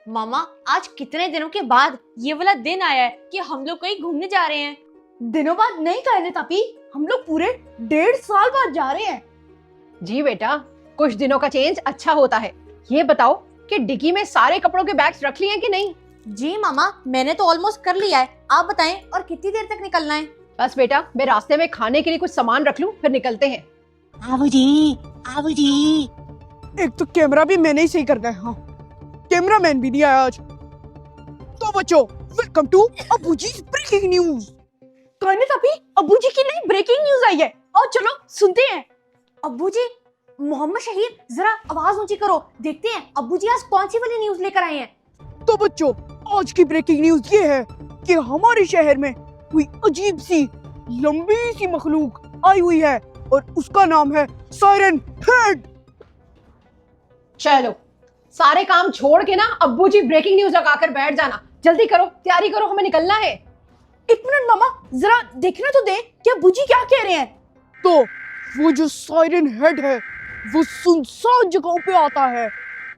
मामा, आज कितने दिनों के बाद ये वाला दिन आया है कि हम लोग कहीं घूमने जा रहे हैं। दिनों बाद नहीं कहने तापी, हम लोग पूरे 1.5 साल बाद जा रहे हैं। जी बेटा, कुछ दिनों का चेंज अच्छा होता है। ये बताओ कि डिक्की में सारे कपड़ों के बैग्स रख लिए हैं कि नहीं? जी मामा, मैंने तो ऑलमोस्ट कर लिया है। आप बताएं, और कितनी देर तक निकलना है? बस बेटा, मैं रास्ते में खाने के लिए कुछ सामान रख लूं, फिर निकलते हैं। आबू जी। एक तो कैमरा भी मैंने ही सही करना है। हाँ, कैमरामैन भी नहीं आया आज। तो बच्चों, वेलकम टू अबूजी's ब्रेकिंग न्यूज। कहने तापी, अबू जी की नई ब्रेकिंग न्यूज आई है। और चलो सुनते हैं। अब्बू जी, मोहम्मद शहीर, जरा आवाज ऊंची करो, देखते हैं अब्बू जी आज कौन सी वाली न्यूज लेकर आए हैं। तो बच्चों, आज की ब्रेकिंग न्यूज ये है कि हमारे शहर में कोई अजीब सी लंबी सी मखलूक आई हुई है और उसका नाम है सायरन हेड। चलो, सारे काम छोड़ के ना अब्बू जी ब्रेकिंग न्यूज लगाकर बैठ जाना। जल्दी करो, तैयारी करो, हमें निकलना है। एक मिनट मामा, जरा देखना तो दे कि अबू जी क्या कह रहे हैं। तो वो जो सायरन हेड है वो सुनसान जगहों पे आता है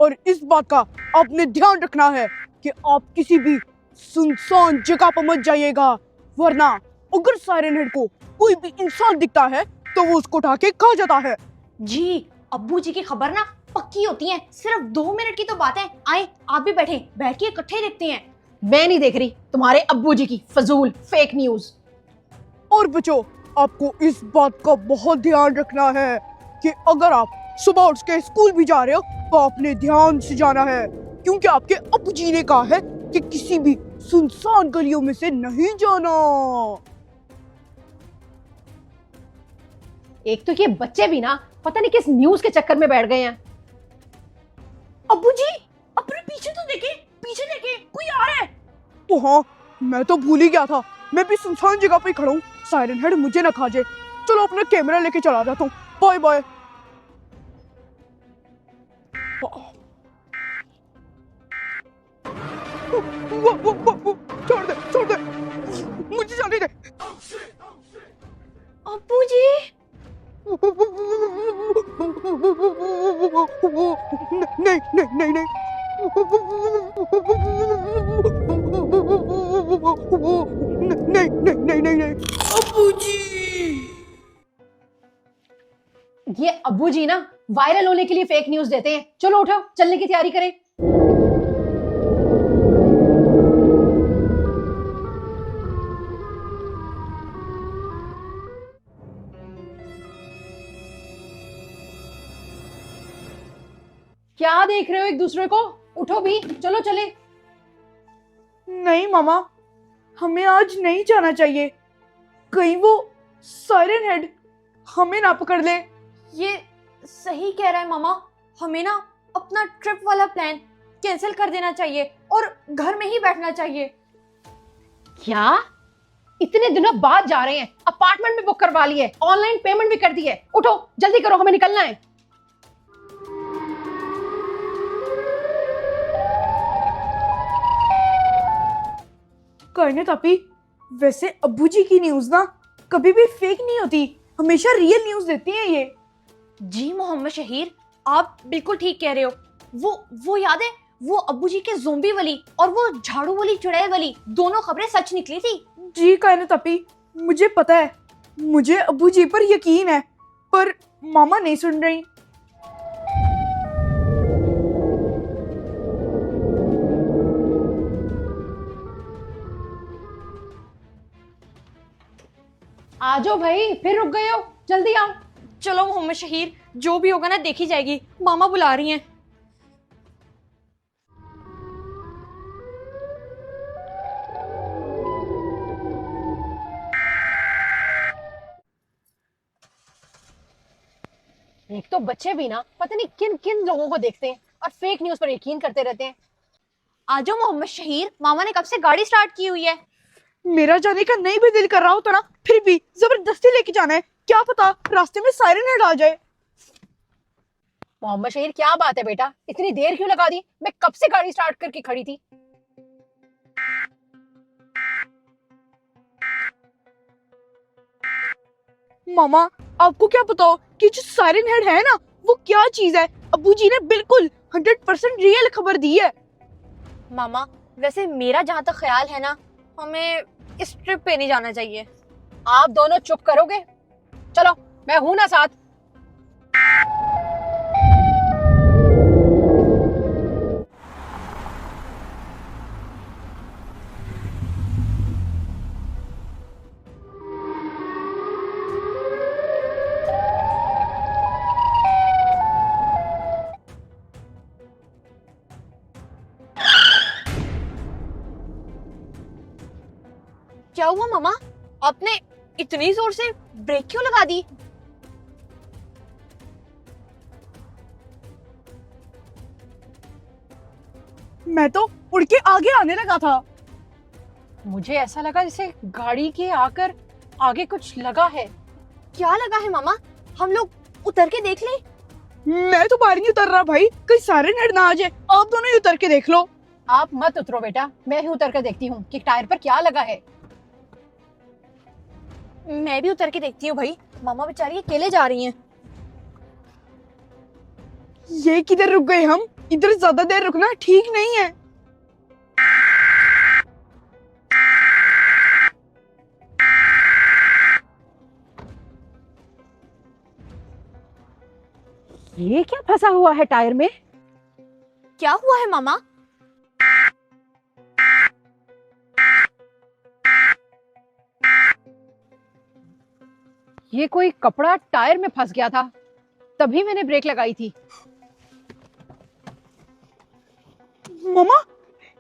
और इस बात का आपने ध्यान रखना है कि आप किसी भी सुनसान जगह पर मत जाइएगा, वरना अगर सायरन हेड को कोई भी इंसान दिखता है तो वो उसको उठा के खा जाता है। जी, अब्बू जी की खबर ना पक्की होती है। सिर्फ 2 मिनट की तो बात है। आए, आप भी बैठ के इकट्ठे देखते हैं। मैं नहीं देख रही तुम्हारे अब्बू जी की फजूल फेक न्यूज। और बच्चों, आपको इस बात का बहुत ध्यान रखना है कि अगर आप सुबह उठ के स्कूल भी जा रहे हो तो आपने ध्यान से जाना है, क्योंकि आपके अब्बू जी ने कहा है कि किसी भी सुनसान गलियों में से नहीं जाना। एक तो ये बच्चे भी ना पता नहीं किस न्यूज के चक्कर में बैठ गए हैं। अब्बू जी, अपने पीछे तो देखे, पीछे देखे, कोई आ रहा है। ओ हाँ, मैं तो भूल ही गया था, मैं भी सुनसान जगह पे खड़ा हूँ। सायरन हेड मुझे ना खा जाए। चलो अपना कैमरा लेके चला जाता हूँ। Bye bye. छोड़ दे, मुझे जाने दे। अब्बू जी, नहीं नहीं नहीं नहीं। नहीं नहीं नहीं नहीं नहीं। अब्बू जी, ये अब्बू जी ना वायरल होने के लिए फेक न्यूज देते हैं। चलो उठो, चलने की तैयारी करें। क्या देख रहे हो एक दूसरे को? उठो भी, चलो चले। नहीं मामा, हमें आज नहीं जाना चाहिए। कहीं वो सायरन हेड हमें ना पकड़ ले। ये सही कह रहा है मामा। हमें ना अपना ट्रिप वाला प्लान कैंसिल कर देना चाहिए और घर में ही बैठना चाहिए। क्या? इतने दिनों बाद जा रहे हैं, अपार्टमेंट भी बुक करवा ली है, ऑनलाइन पेमेंट भी कर दी है। उठो, जल्दी करो, हमें निकलना है। कहने तापी, वैसे अब्बू जी की न्यूज ना कभी भी फेक नहीं होती, हमेशा रियल न्यूज देती हैं ये। जी मोहम्मद शहीर, आप बिल्कुल ठीक कह रहे हो। वो याद है, वो अब्बू जी के ज़ोंबी वाली और वो झाड़ू वाली चुड़ैल वाली दोनों खबरें सच निकली थी। जी कहने तापी, मुझे पता है, मुझे अब्बू जी पर यकीन है, पर मामा नहीं सुन रही। आ जाओ भाई, फिर रुक गए हो, जल्दी आओ। चलो मोहम्मद शहीर, जो भी होगा ना देखी जाएगी। मामा बुला रही हैं। एक तो बच्चे भी ना पता नहीं किन किन लोगों को देखते हैं और फेक न्यूज पर यकीन करते रहते हैं। आ जाओ मोहम्मद शहीर, मामा ने कब से गाड़ी स्टार्ट की हुई है। मेरा जाने का नहीं भी दिल कर रहा होता ना, फिर भी जबरदस्ती लेके जाना है। क्या पता रास्ते में सायरन हेड आ जाए। मोहम्मद शहीर, क्या बात है बेटा, इतनी देर क्यों लगा दी? मैं कब से गाड़ी स्टार्ट करके खड़ी थी। मामा, आपको क्या पता कि जो सायरन हेड है ना वो क्या चीज है। अब्बू जी ने बिल्कुल 100% रियल खबर दी है। मामा वैसे मेरा जहाँ तक ख्याल है ना, हमें इस ट्रिप पे नहीं जाना चाहिए। आप दोनों चुप करोगे? चलो, मैं हूं ना साथ। क्या हुआ मामा, आपने इतनी जोर से ब्रेक क्यों लगा दी? मैं तो उड़ के आगे आने लगा था। मुझे ऐसा लगा जैसे गाड़ी के आकर आगे कुछ लगा है। क्या लगा है मामा? हम लोग उतर के देख लें? मैं तो बाहर नहीं उतर रहा भाई, कहीं सायरन हेड ना आ जाए। आप दोनों ही उतर के देख लो। आप मत उतरो बेटा, मैं ही उतर कर देखती हूँ कि टायर पर क्या लगा है। मैं भी उतर के देखती हूँ भाई, मामा बेचारी अकेले जा रही हैं। ये किधर रुक गए हम? इधर ज्यादा देर रुकना ठीक नहीं है। ये क्या फंसा हुआ है टायर में? क्या हुआ है मामा? ये कोई कपड़ा टायर में फंस गया था, तभी मैंने ब्रेक लगाई थी। मामा,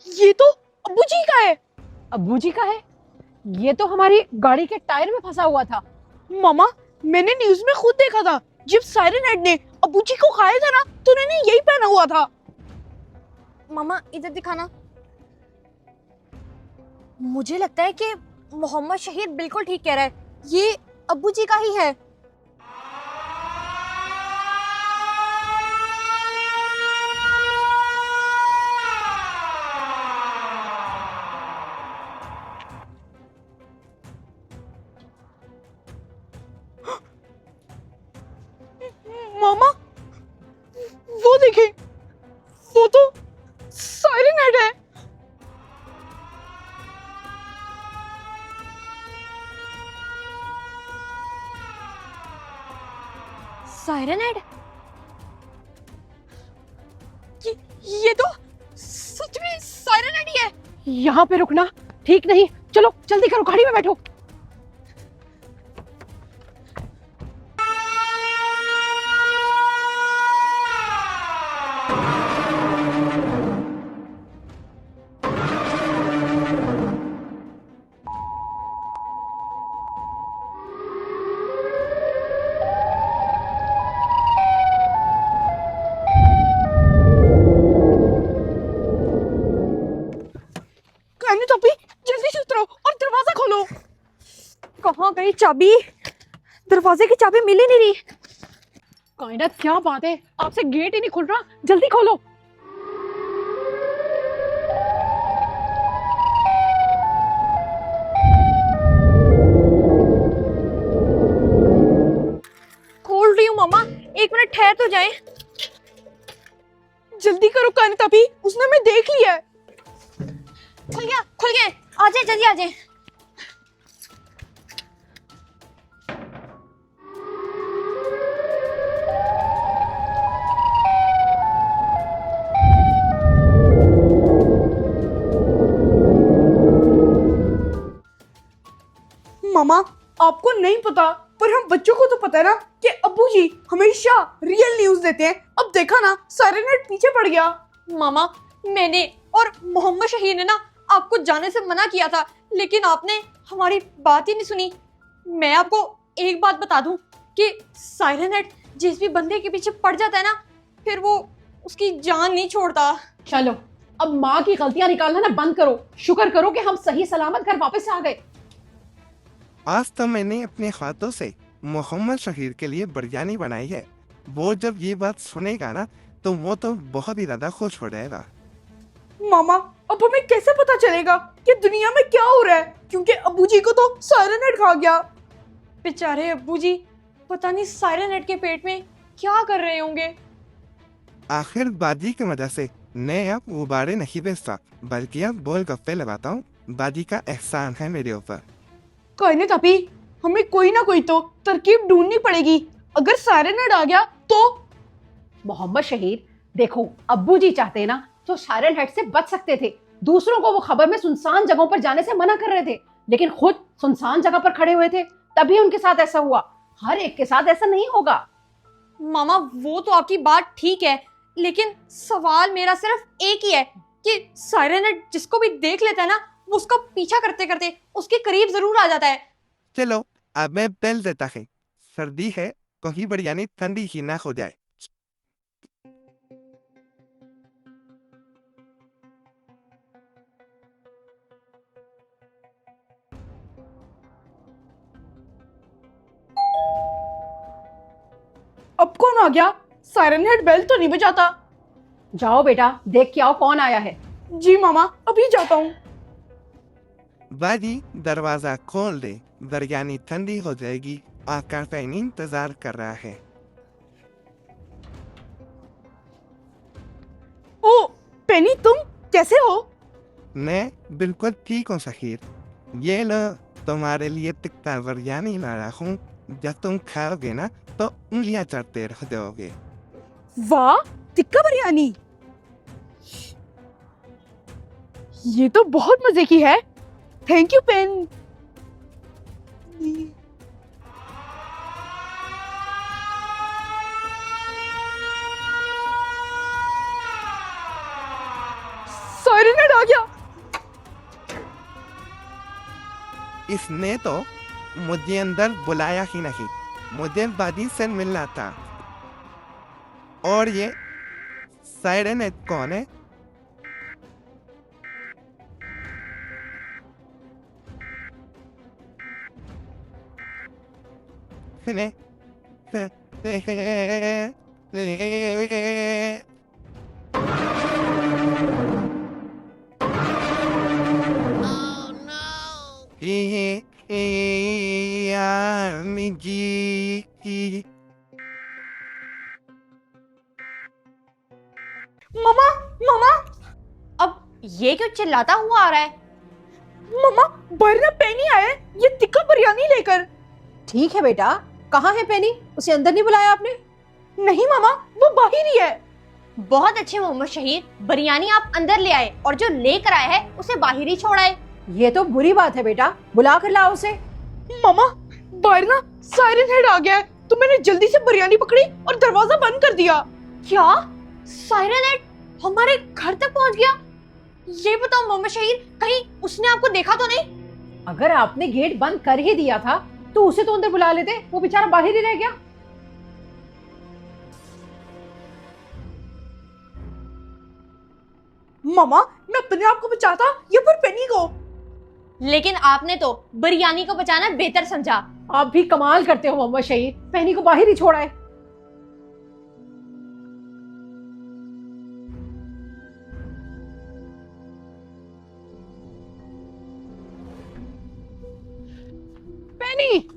ये तो अब्बू जी का है। अब्बू जी का है? ये तो हमारी गाड़ी के टायर में फंसा हुआ था। मामा, मैंने न्यूज में खुद देखा था, जब सायरन हेड ने अब्बू जी को खाया था ना, तो उन्होंने यही पहना हुआ था। मामा इधर दिखाना। मुझे लगता है कि मोहम्मद शहीद बिल्कुल ठीक कह रहा है, ये अब्बू जी का ही है। मामा, वो देखे, वो तो सायरन हेड है। Siren head? ये तो सच में सायरन हेड ही है। यहाँ पे रुकना ठीक नहीं, चलो जल्दी करो, गाड़ी में बैठो। कहने तो भी जल्दी से उतरो और दरवाजा खोलो। कहाँ गई चाबी? दरवाजे की चाबी मिल ही नहीं रही। कायनात, क्या बात है, आपसे गेट ही नहीं खुल रहा, जल्दी खोलो। खोल रही हूँ मामा, एक मिनट ठहर तो जाए। जल्दी करो कानिता भी, उसने हमें देख लिया है। खुल गया, खुल गया, आ जाए जल्दी आ जाए। मामा, आपको नहीं पता, पर हम बच्चों को तो पता है ना कि अब्बू जी हमेशा रियल न्यूज देते हैं। अब देखा ना, सायरन हेड पीछे पड़ गया। मामा, मैंने और मोहम्मद शहीद ने ना आपको जाने से मना किया था, लेकिन आपने हमारी बात ही नहीं सुनी। मैं आपको एक बात बता दूं कि सायरन हेड जिस भी बंदे के पीछे पड़ जाता है ना, फिर वो उसकी जान नहीं छोड़ता। चलो, अब माँ की गलतियां निकालना ना बंद करो, शुक्र करो कि हम सही सलामत घर वापस आ गए। आज तो मैंने अपने हाथों से मोहम्मद शहीद के लिए बिरयानी बनाई है। वो जब ये बात सुनेगा ना, तो वो तो बहुत ही ज्यादा खुश हो जाएगा। मामा, अब हमें कैसे पता चलेगा कि दुनिया में क्या हो रहा है, क्योंकि अब्बू जी को तो सायरन हेड खा गया। बेचारे अब्बू जी, पता नहीं सायरन हेड के पेट में क्या कर रहे होंगे। आखिर बाजी की वजह से मैं अब गुब्बारे नहीं बेचता, बल्कि अब गोलगप्पे लगाता हूँ। दादी का एहसान है मेरे ऊपर। कायनात आपी, हमें कोई ना कोई तो तरकीब ढूंढनी पड़ेगी। अगर सायरन हेड आ गया तो? मोहम्मद शहीद, देखो अब्बू जी चाहते ना तो सायरन हेड से बच सकते थे। दूसरों को वो खबर में सुनसान जगहों पर जाने से मना कर रहे थे, लेकिन खुद सुनसान जगह पर खड़े हुए थे, तभी उनके साथ ऐसा हुआ। हर एक के साथ ऐसा नहीं होगा। मामा वो तो आपकी बात ठीक है, लेकिन सवाल मेरा सिर्फ एक ही है कि सायरन हेड जिसको भी देख लेता है ना, वो उसका पीछा करते करते उसके करीब जरूर आ जाता है। चलो अब मैं बेल देता है। सर्दी है, कहीं बिरयानी ठंडी ही ना हो जाए। अब कौन आ गया? सायरन हेड बेल तो नहीं बजाता। जाओ बेटा, देख के आओ कौन आया है। जी मामा, अभी जाता हूँ। दादी दरवाजा खोल दे, बिरयानी ठंडी हो जाएगी। आका पैनी इंतजार कर रहा है। ओ पेनी, तुम कैसे हो? मैं बिल्कुल ठीक हूँ शहीर। ये लो, तुम्हारे लिए टिक्का बिरयानी लाया हूँ। जब तुम खाओगे ना तो उंगलियां चटते रह जाओगे। वाह, टिक्का बिरयानी, ये तो बहुत मजे की है। Thank you pen. Siren head आ गया। इसने तो मुझे अंदर बुलाया ही नहीं, मुझे दादी से मिलना था। और ये सायरन हेड कौन है? ने मामा, मामा, अब ये क्यों चिल्लाता हुआ आ रहा है? मामा, बाहर ना पेनी आया है, ये टिक्का बिरयानी लेकर। ठीक है बेटा, कहाँ है पेनी? उसे अंदर नहीं बुलाया आपने? नहीं मामा, वो बाहर ही है। बहुत अच्छे मोहम्मद शहीद, बिरयानी आप अंदर ले आए और जो लेकर आए हैं उसे बाहर ही छोड़ आए। ये तो बुरी बात है बेटा, बुला कर लाओ उसे। मामा, बाहर ना सायरन हेड आ गया है, तो मैंने जल्दी से बिरयानी पकड़ी और दरवाजा बंद कर दिया। क्या सायरन हेड हमारे घर तक पहुंच गया? ये बताओ मोहम्मद शहीद, कहीं उसने आपको देखा तो नहीं? अगर आपने गेट बंद कर ही दिया था तो उसे तो अंदर बुला लेते, वो बेचारा बाहर ही रह गया। मामा, मैं अपने आप को बचाता या फिर पेनी को? लेकिन आपने तो बिरयानी को बचाना बेहतर समझा। आप भी कमाल करते हो मोहम्मद शहीद, पेनी को बाहर ही छोड़ा है। पेनी,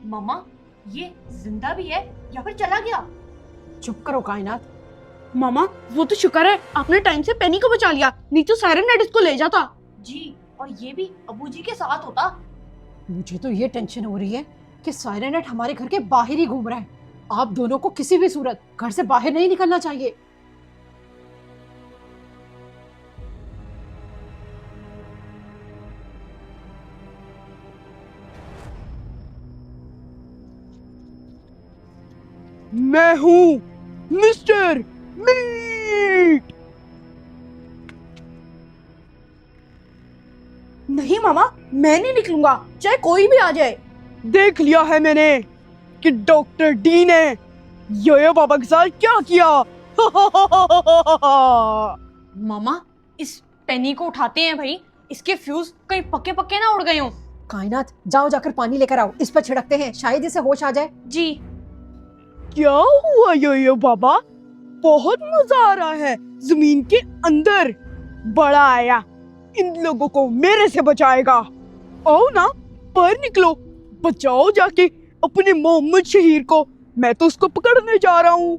मामा, ये जिंदा भी है या फिर चला गया? चुप करो कायनात। मामा, वो तो शुक्र है आपने टाइम से पेनी को बचा लिया, नहीं तो सायरन हेड इसको ले जाता। जी, और ये भी अबू जी के साथ होता। मुझे तो ये टेंशन हो रही है कि सायरन हेड हमारे घर के बाहर ही घूम रहा है। आप दोनों को किसी भी सूरत घर से बाहर नहीं निकलना चाहिए। मैं हूँ मिस्टर मीट। नहीं मामा, मैं नहीं निकलूंगा, चाहे कोई भी आ जाए। देख लिया है मैंने कि डॉक्टर डी ने योयो बाबा के साथ क्या किया। मामा, इस पेनी को उठाते हैं भाई, इसके फ्यूज कहीं पक्के पक्के ना उड़ गए हों। कायनात, जाओ जाकर पानी लेकर आओ, इस पर छिड़कते हैं, शायद इसे होश आ जाए। जी। क्या हुआ योयो बाबा? बहुत मजा आ रहा है। जमीन के अंदर बड़ा आया, इन लोगों को मेरे से बचाएगा। आओ ना, बाहर निकलो, बचाओ जाके अपने मोहम्मद शहीर को। मैं तो उसको पकड़ने जा रहा हूँ।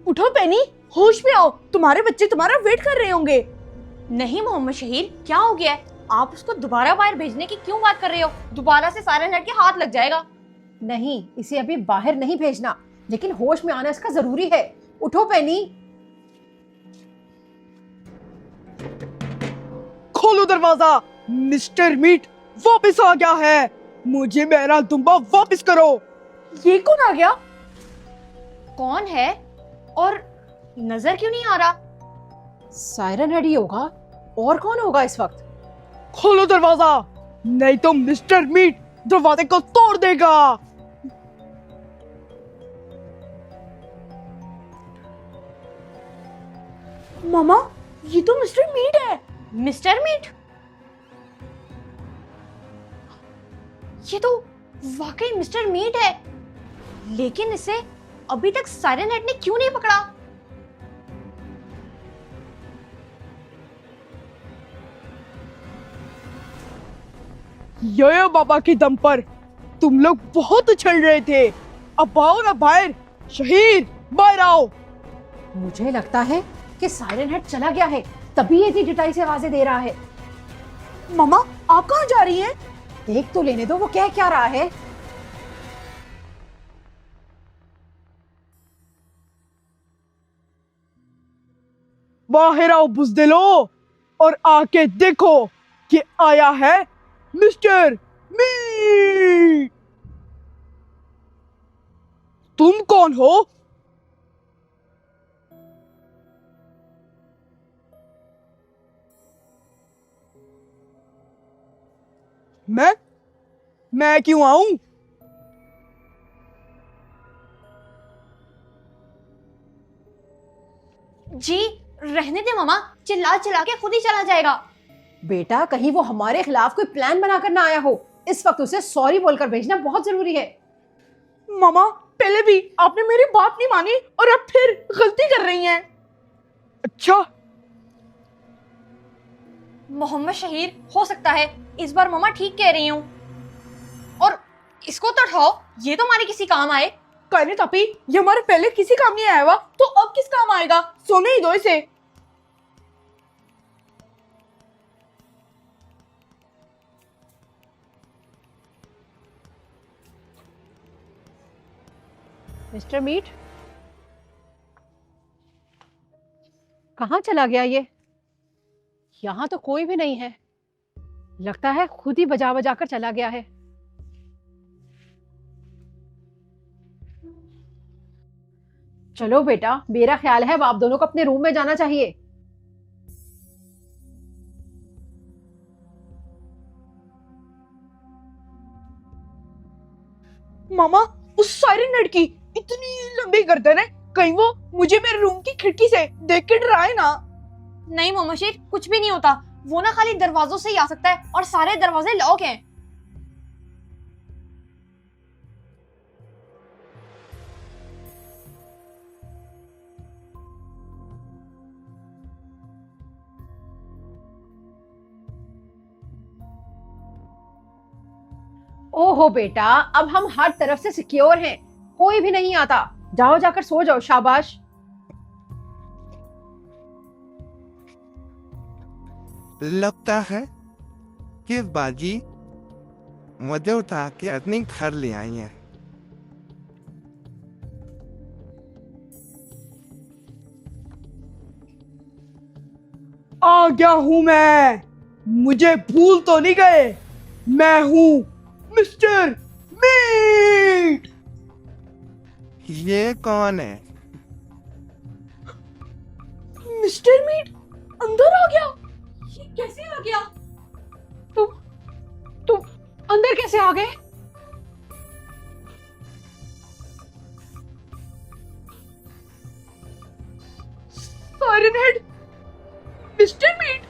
उठो पेनी, होश में आओ, तुम्हारे बच्चे तुम्हारा वेट कर रहे होंगे। नहीं मोहम्मद शहीर, क्या हो गया है? आप उसको दोबारा बाहर भेजने की क्यों बात कर रहे हो? दोबारा से साइरन हेड के हाथ लग जाएगा। नहीं, इसे अभी बाहर नहीं भेजना, लेकिन होश में आना इसका जरूरी है। उठो पेनी। खोलो दरवाजा, मिस्टर मीट वापस आ गया है। मुझे मेरा दुम्बा वापस करो। ये कौन आ गया? कौन है और नजर क्यों नहीं आ रहा? साइरन हेड ही होगा, और कौन होगा इस वक्त? खोलो दरवाजा, नहीं तो मिस्टर मीट दरवाजे को तोड़ देगा। मामा, ये तो मिस्टर मीट है। Mister meat? ये तो वाकई मिस्टर मीट है, लेकिन इसे अभी तक साइरन हेड ने क्यों नहीं पकड़ा? यो बाबा के दम पर तुम लोग बहुत उछल रहे थे। अब आओ ना बाहर, शहीर बाहर आओ। मुझे लगता है कि साइरन हेड चला गया है, तभी ये इतनी जुटाई से आवाजें दे रहा है। मामा, आप कहाँ जा रही हैं? देख तो लेने दो वो कह क्या रहा है। बाहर आओ बुज़दिलो, और आके देखो कि आया है मिस्टर मीट। तुम कौन हो? मैं क्यों आऊं? जी रहने दे मामा, चिल्ला चिल्ला के खुद ही चला जाएगा। बेटा, कहीं वो हमारे खिलाफ कोई प्लान बनाकर ना आया हो। इस वक्त उसे सॉरी बोलकर भेजना बहुत जरूरी है। मामा, पहले भी आपने मेरी बात नहीं मानी और अब फिर गलती कर रही हैं। अच्छा, मोहम्मद शहीर, हो सकता है इस बार मामा ठीक कह रही हूँ, और इसको तो उठाओ, ये तो हमारे किसी काम आए। कहने तापी, ये हमारे पहले किसी काम नहीं आया हुआ, तो अब किस काम आएगा? सोने ही दो इसे। मिस्टर मीट, कहाँ चला गया ये? यहाँ तो कोई भी नहीं है। लगता है खुद ही बजा बजा कर चला गया है। चलो बेटा, मेरा ख्याल है अब आप दोनों को अपने रूम में जाना चाहिए। मामा, उस साइरन हेड की इतनी लंबी गर्दन है, कहीं वो मुझे मेरे रूम की खिड़की से देख के डराए ना। नहीं मोहम्मद शहीर, कुछ भी नहीं होता। वो ना खाली दरवाजों से ही आ सकता है, और सारे दरवाजे लॉक हैं। ओहो बेटा, अब हम हर तरफ से सिक्योर हैं, कोई भी नहीं आता। जाओ, जाकर सो जाओ, शाबाश। लगता है कि बाजी मुझे उठा के अपने घर ले आई है। आ गया हूं मैं, मुझे भूल तो नहीं गए? मैं हूं मिस्टर मीट। ये कौन है? मिस्टर मीट अंदर आ गया। ये कैसे आ गया? तुम अंदर कैसे आ गए? साइरन हेड, मिस्टर मीट,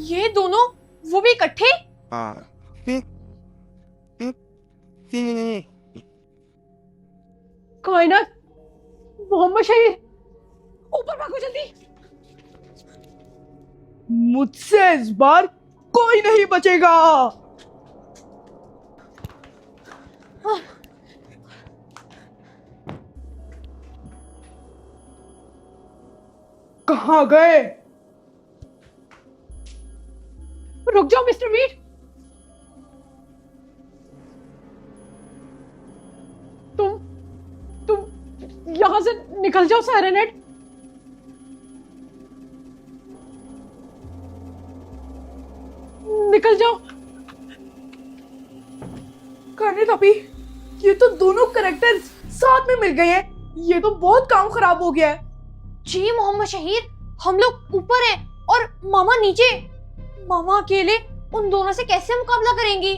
ये दोनों, वो भी इकट्ठे? पी- पी- पी- कायनात, मोहम्मद शहीद, ऊपर भागो जल्दी। मुझसे इस बार कोई नहीं बचेगा। कहाँ गए? रुक जाओ मिस्टर मीट। तुम यहां से निकल जाओ सायरन हेड। निकल जाओ। करने तभी ये तो दोनों कैरेक्टर्स साथ में मिल गए हैं। ये तो बहुत काम खराब हो गया है। जी मोहम्मद शहीद, हम लोग ऊपर हैं और मामा नीचे। मामा अकेले उन दोनों से कैसे मुकाबला करेंगी?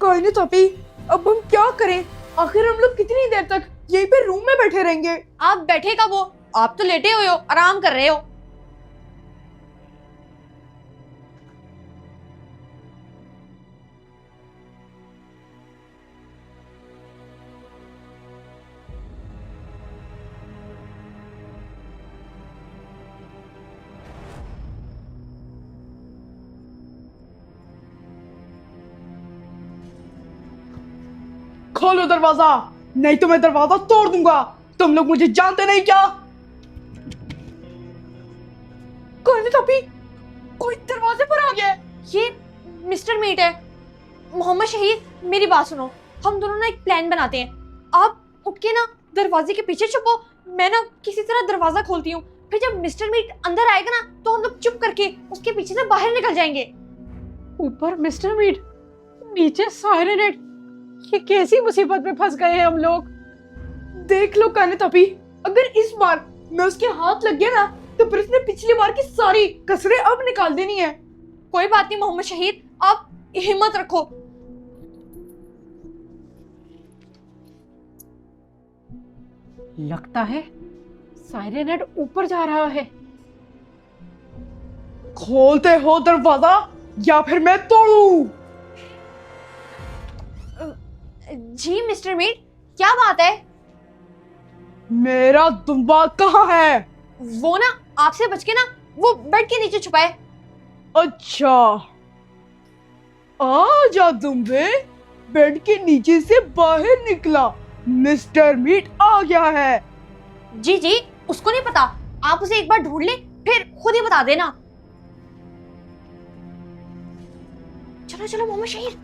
कोई नहीं तभी, अब हम क्या करें? आखिर हम लोग कितनी देर तक यहीं पे रूम में बैठे रहेंगे? आप बैठे कब हो? आप तो लेटे हुए हो, आराम कर रहे हो। खोलो दरवाजा, नहीं तो मैं दरवाजा तोड़ दूंगा। तुम लोग मुझे जानते नहीं क्या? कोई नहीं तभी, कोई दरवाजे पर आ गया है। ये मिस्टर मीट है। मोहम्मद शहीद, मेरी बात सुनो। हम दोनों ना एक प्लान बनाते हैं। आप उठ के ना दरवाजे के पीछे छुपो, मैं ना किसी तरह दरवाजा खोलती हूँ। फिर जब मिस्टर मीट अंदर आएगा ना, तो हम लोग चुप करके उसके पीछे से बाहर निकल जाएंगे। ऊपर मिस्टर मीट, नीचे सायरन हेड। ये कैसी मुसीबत में फंस गए हैं हम लोग। देख लो कहने तभी, अगर इस बार मैं उसके हाथ लग गया ना, तो फिर उसने पिछली बार की सारी कसरें अब निकाल देनी है। कोई बात नहीं मोहम्मद शहीद, आप हिम्मत रखो। लगता है सायरन हेड ऊपर जा रहा है। खोलते हो दरवाजा या फिर मैं तोड़ू? जी मिस्टर मीट, क्या बात है? मेरा दुम्बा कहाँ है? वो ना आपसे बच के ना वो बेड के नीचे छुपा है। अच्छा, आ जा दुम्बे, बेड के नीचे से बाहर निकला। मिस्टर मीट आ गया है। जी जी, उसको नहीं पता। आप उसे एक बार ढूंढ ले, फिर खुद ही बता देना। चलो चलो मोहम्मद शहीद।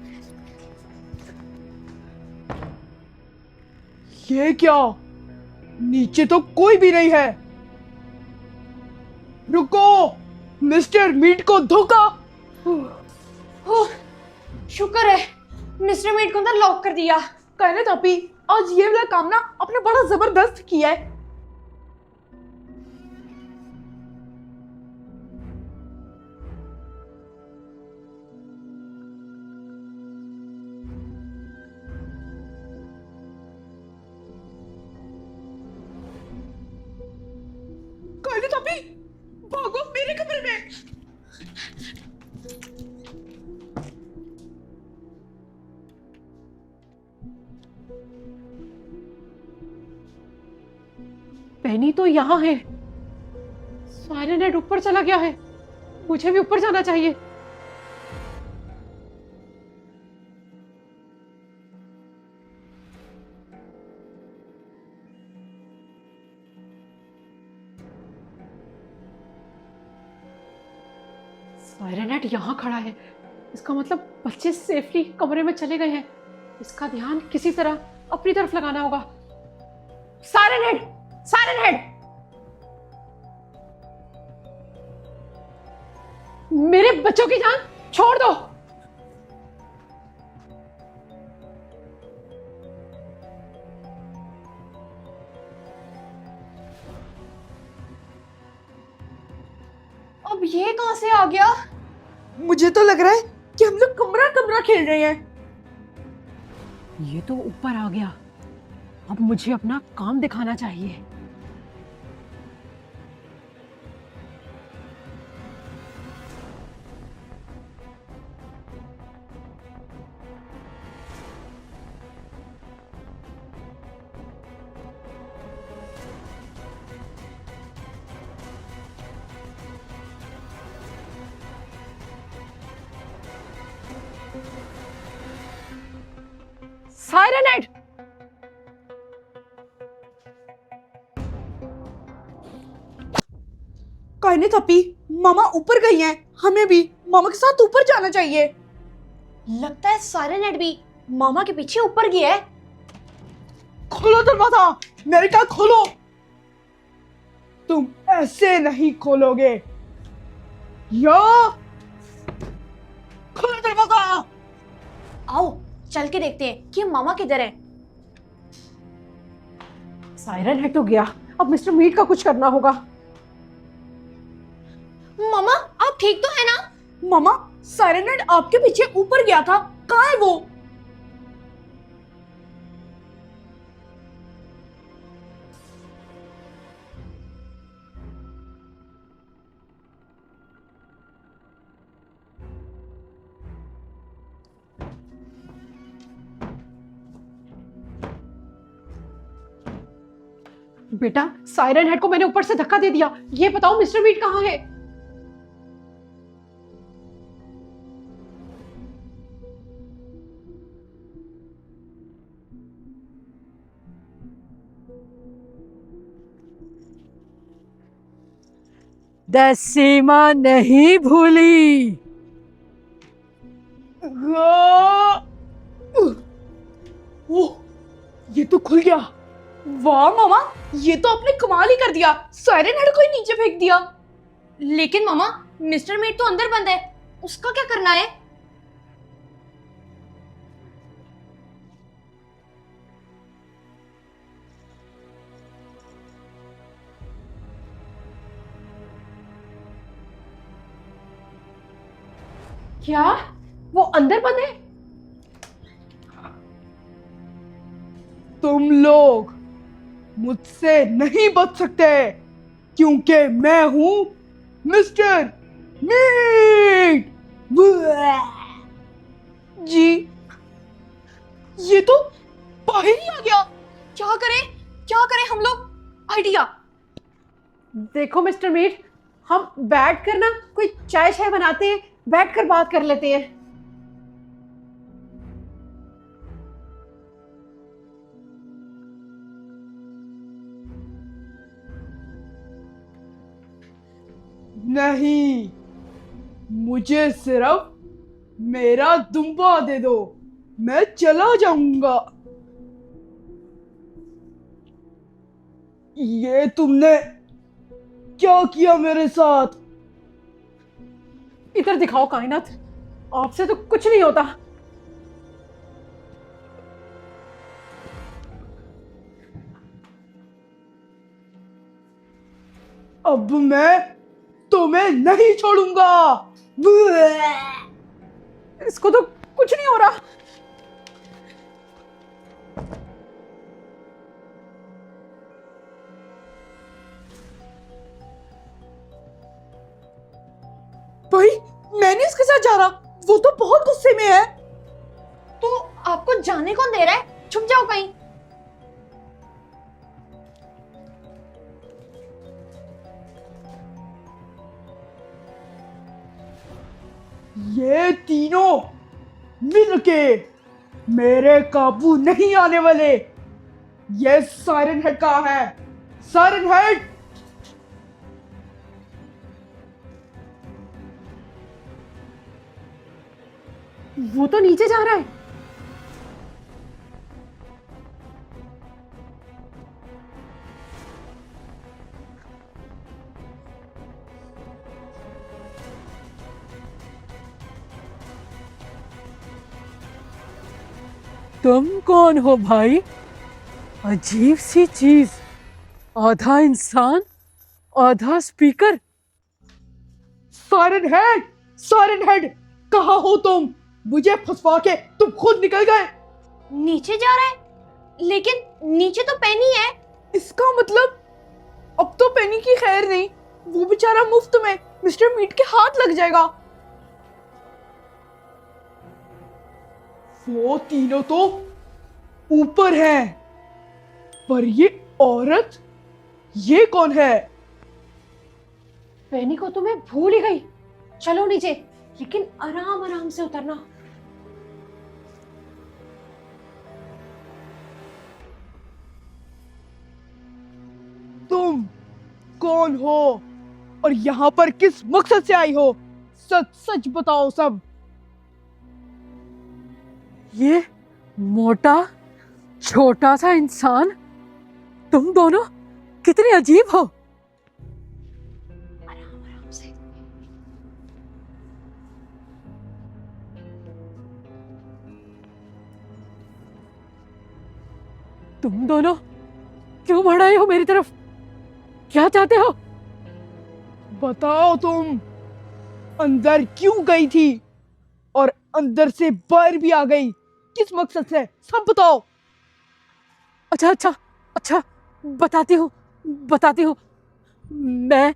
ये क्या? नीचे तो कोई भी नहीं है। रुको, मिस्टर मीट को धोखा। ओह, शुक्र है मिस्टर मीट को अंदर लॉक कर दिया। कहने तभी, आज ये वाला काम ना आपने बड़ा जबरदस्त किया है। कहने तभी, भागो मेरे कमरे में। पेनी तो यहाँ है। सायरन हेड ऊपर चला गया है। मुझे भी ऊपर जाना चाहिए। सायरन हेड यहाँ खड़ा है। इसका मतलब बच्चे सेफली कमरे में चले गए हैं। इसका ध्यान किसी तरह अपनी तरफ लगाना होगा। सायरन हेड, सायरन हेड, मेरे बच्चों की जान छोड़ दो। अब ये कहां से आ गया? मुझे तो लग रहा है कि हम लोग कमरा कमरा खेल रहे हैं। ये तो ऊपर आ गया। अब मुझे अपना काम दिखाना चाहिए। सायरन हेड, कायनात अपी, मामा ऊपर गई हैं, हमें भी मामा के साथ ऊपर जाना चाहिए। लगता है सायरन हेड भी मामा के पीछे ऊपर गया है। खोलो दरवाजा, मेरे क्या खोलो। तुम ऐसे नहीं खोलोगे। या खोलो दरवाजा। आओ चल के देखते हैं कि मामा किधर है। सायरन हेड तो गया, अब मिस्टर मीट का कुछ करना होगा। मामा आप ठीक तो है ना? मामा, सायरन हेड आपके पीछे ऊपर गया था, कहाँ है वो? बेटा, सायरन हेड को मैंने ऊपर से धक्का दे दिया। ये बताओ मिस्टर मीट कहाँ है? दस सीमा नहीं भूली। ओह, ये तो खुल गया। वाह मामा, ये तो आपने कमाल ही कर दिया। सायरन हेड को ही नीचे फेंक दिया। लेकिन मामा मिस्टर मीट तो अंदर बंद है, उसका क्या करना है? क्या वो अंदर बंद है? तुम लोग मुझसे नहीं बच सकते, क्योंकि मैं हूं मिस्टर मीट। जी, ये तो बाहर ही आ गया। क्या करें हम लोग? आइडिया। देखो मिस्टर मीट, हम बैठ कर ना कोई चाय शाय बनाते हैं, बैठ कर बात कर लेते हैं। नहीं, मुझे सिर्फ मेरा दुम्बा दे दो, मैं चला जाऊंगा। ये तुमने क्या किया मेरे साथ? इधर दिखाओ कायनात, आपसे तो कुछ नहीं होता। अब मैं तुम्हें नहीं छोड़ूंगा। इसको तो कुछ नहीं हो रहा। भाई, मैं नहीं इसके साथ जा रहा, वो तो बहुत गुस्से में है। तो आपको जाने कौन दे रहा है? छुप जाओ कहीं। ये तीनों मिलके मेरे काबू नहीं आने वाले। ये सायरन हेड का है। सायरन हेड, वो तो नीचे जा रहा है। तुम कौन हो भाई? अजीब सी चीज, आधा इंसान आधा स्पीकर। सायरन हेड, कहाँ हो तुम? मुझे फंसवा के तुम खुद निकल गए। नीचे जा रहा है, लेकिन नीचे तो पेनी है। इसका मतलब अब तो पेनी की खैर नहीं, वो बेचारा मुफ्त में मिस्टर मीट के हाथ लग जाएगा। वो तीनों तो ऊपर हैं, पर ये औरत, ये कौन है? पेनी को तो मैं भूल ही गई। चलो नीचे, लेकिन आराम आराम से उतरना। कौन हो और यहाँ पर किस मकसद से आई हो? सच सच बताओ सब। ये मोटा छोटा सा इंसान, तुम दोनों कितने अजीब हो। तुम दोनों क्यों बढ़ आए हो मेरी तरफ? क्या चाहते हो? बताओ तुम अंदर क्यों गई थी और अंदर से बाहर भी आ गई, किस मकसद से? सब बताओ। अच्छा अच्छा अच्छा, बताती हूँ। मैं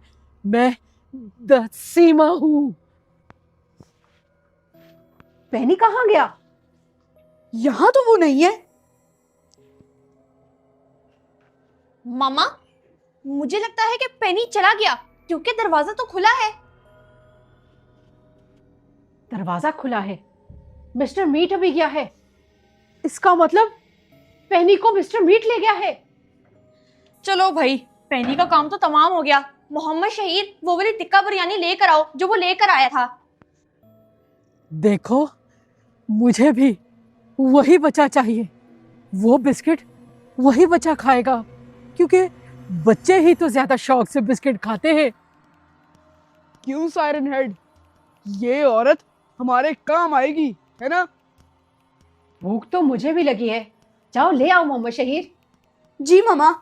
द सीमा हूँ। पेनी कहाँ गया? यहाँ तो वो नहीं है। मामा, मुझे लगता है कि पेनी चला गया क्योंकि दरवाजा तो खुला है। दरवाजा खुला है, मिस्टर मीट अभी गया है। इसका मतलब पेनी को मिस्टर मीट ले गया है। चलो भाई, पेनी का काम तो तमाम हो गया। मोहम्मद शहीद वो वाली टिक्का बिरयानी लेकर आओ जो वो लेकर आया था। देखो, मुझे भी वही बच्चा चाहिए। वो बिस्किट वही बच्चा खाएगा, क्योंकि बच्चे ही तो ज्यादा शौक से बिस्किट खाते हैं। क्यों सायरन हेड, ये औरत हमारे काम आएगी, है ना? भूख तो मुझे भी लगी है, जाओ ले आओ मोहम्मद शहीद। जी मामा।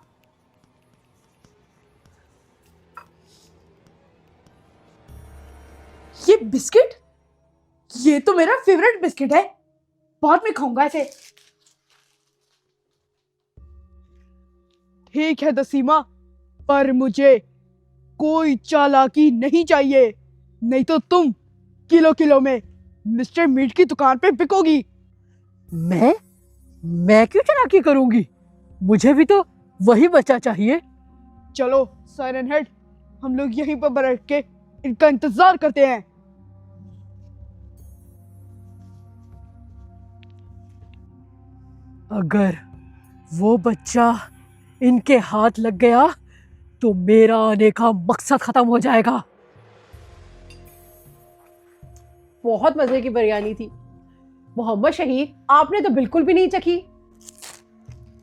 ये बिस्किट, ये तो मेरा फेवरेट बिस्किट है, बाद में खाऊंगा इसे। ठीक है दसीमा, पर मुझे कोई चालाकी नहीं चाहिए, नहीं तो तुम किलो किलो में मिस्टर मीट की दुकान पे बिकोगी। मैं क्यों चालाकी करूंगी? मुझे भी तो वही बच्चा चाहिए। चलो सायरन हेड, हम लोग यहीं पर बैठ के इनका इंतजार करते हैं। अगर वो बच्चा इनके हाथ लग गया तो मेरा आने का मकसद खत्म हो जाएगा। बहुत मजे की बिरयानी थी। मोहम्मद शहीद, आपने तो बिल्कुल भी नहीं चखी।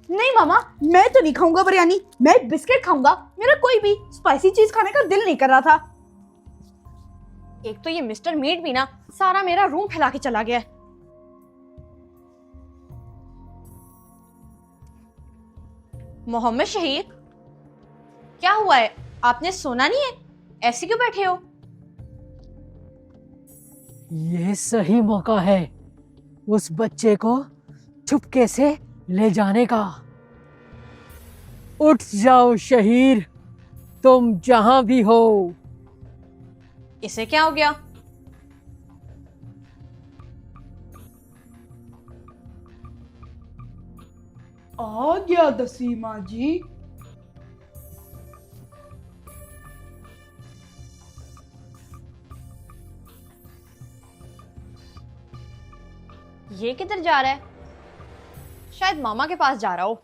नहीं मामा, मैं तो नहीं खाऊंगा बिरयानी, मैं बिस्किट खाऊंगा। मेरा कोई भी स्पाइसी चीज खाने का दिल नहीं कर रहा था। एक तो ये मिस्टर मीट भी ना सारा मेरा रूम फैला के चला गया है। मोहम्मद शहीद, क्या हुआ है? आपने सोना नहीं है? ऐसे क्यों बैठे हो? ये सही मौका है उस बच्चे को चुपके से ले जाने का। उठ जाओ शहीर, तुम जहां भी हो। इसे क्या हो गया? आ गया दसीमा जी। ये किधर जा रहा है? शायद मामा के पास जा रहा हो।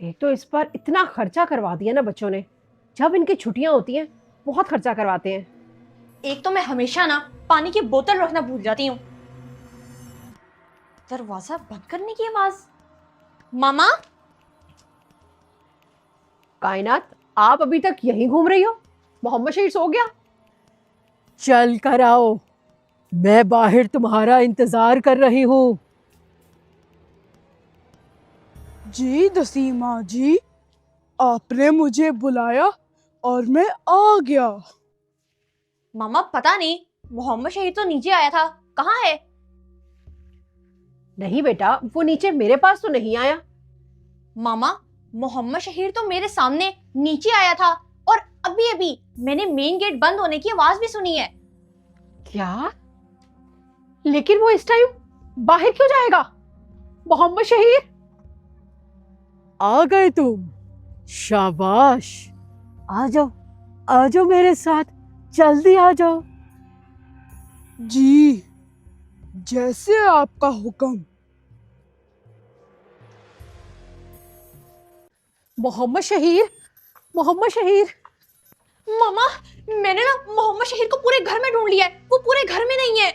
एक तो इस पर इतना खर्चा करवा दिया ना बच्चों ने। जब इनकी छुट्टियां होती हैं बहुत खर्चा करवाते हैं। एक तो मैं हमेशा ना पानी की बोतल रखना भूल जाती हूँ। दरवाजा बंद करने की आवाज। मामा, कायनात, आप अभी तक यहीं घूम रही हो? मोहम्मद शहीद सो गया? चल कर आओ, मैं बाहर तुम्हारा इंतजार कर रही हूँ। जी दसीमा जी, आपने मुझे बुलाया और मैं आ गया। मामा पता नहीं, मोहम्मद शहीद तो नीचे आया था, कहाँ है? नहीं बेटा, वो नीचे मेरे पास तो नहीं आया। मामा मोहम्मद शहीद तो मेरे सामने नीचे आया था, और अभी अभी मैंने मेन गेट बंद होने की आवाज भी सुनी है। क्या? लेकिन वो इस टाइम बाहर क्यों जाएगा? मोहम्मद शहीद, आ गए तुम, शाबाश। आ जाओ मेरे साथ, जल्दी आ जाओ। जी, जैसे आपका हुक्म। मोहम्मद शहीद, मोहम्मद शहीद। मामा मैंने ना मोहम्मद शहीद को पूरे घर में ढूंढ लिया है, वो पूरे घर में नहीं है।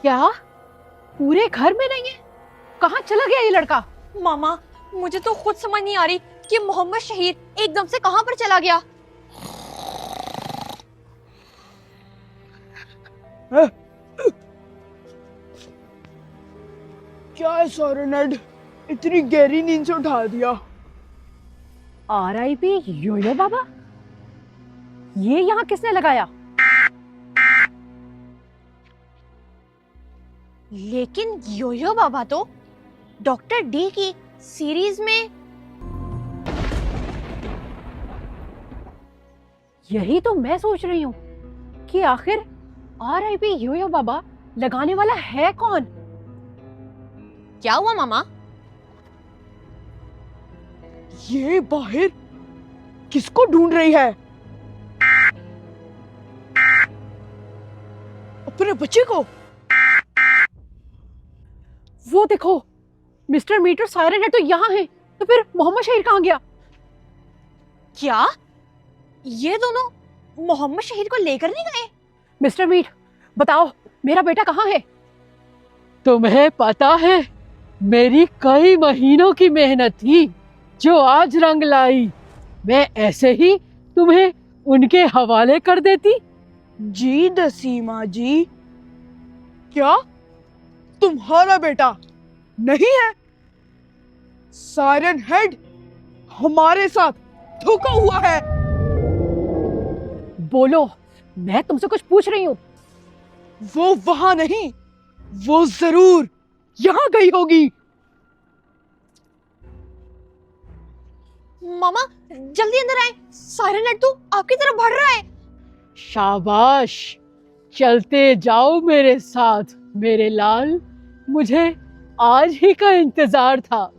क्या? पूरे घर में नहीं है? कहाँ चला गया ये लड़का? मामा मुझे तो खुद समझ नहीं आ रही कि मोहम्मद शहीद एकदम से कहां पर चला गया। क्या है साइरन हेड, इतनी गहरी नींद से उठा दिया? RIP योयो बाबा, ये यहाँ किसने लगाया? लेकिन योयो बाबा तो डॉक्टर डी की सीरीज में। यही तो मैं सोच रही हूँ कि आखिर RIP योयो बाबा लगाने वाला है कौन? क्या हुआ मामा? ये बाहर किसको ढूंढ रही है? अपने बच्चे को। वो देखो, मिस्टर मीटर साइरन हेड तो यहाँ है, तो फिर मोहम्मद शहीद कहाँ गया? क्या ये दोनों मोहम्मद शहीद को लेकर नहीं गए? मिस्टर मीट, बताओ मेरा बेटा कहाँ है? तुम्हें पता है, मेरी कई महीनों की मेहनत थी जो आज रंग लाई। मैं ऐसे ही तुम्हें उनके हवाले कर देती। जी दसीमा जी, क्या तुम्हारा बेटा नहीं है? साइरन हेड हमारे साथ धोखा हुआ है। बोलो, मैं तुमसे कुछ पूछ रही हूँ। वो वहां नहीं, वो जरूर यहाँ गई होगी। मामा जल्दी अंदर आए, साइरन हेड तो आपकी तरफ बढ़ रहा है। शाबाश, चलते जाओ मेरे साथ मेरे लाल, मुझे आज ही का इंतजार था।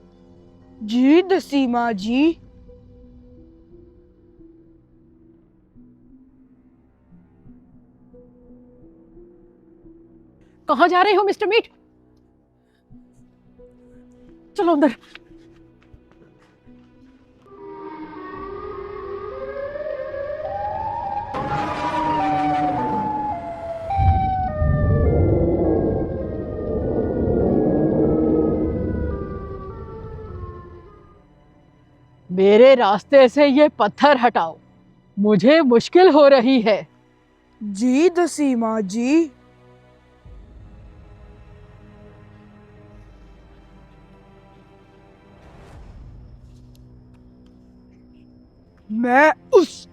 जी दसीमा जी। कहाँ जा रहे हो मिस्टर मीट? चलो अंदर। मेरे रास्ते से ये पत्थर हटाओ, मुझे मुश्किल हो रही है। जी दसीमा जी। मैं उस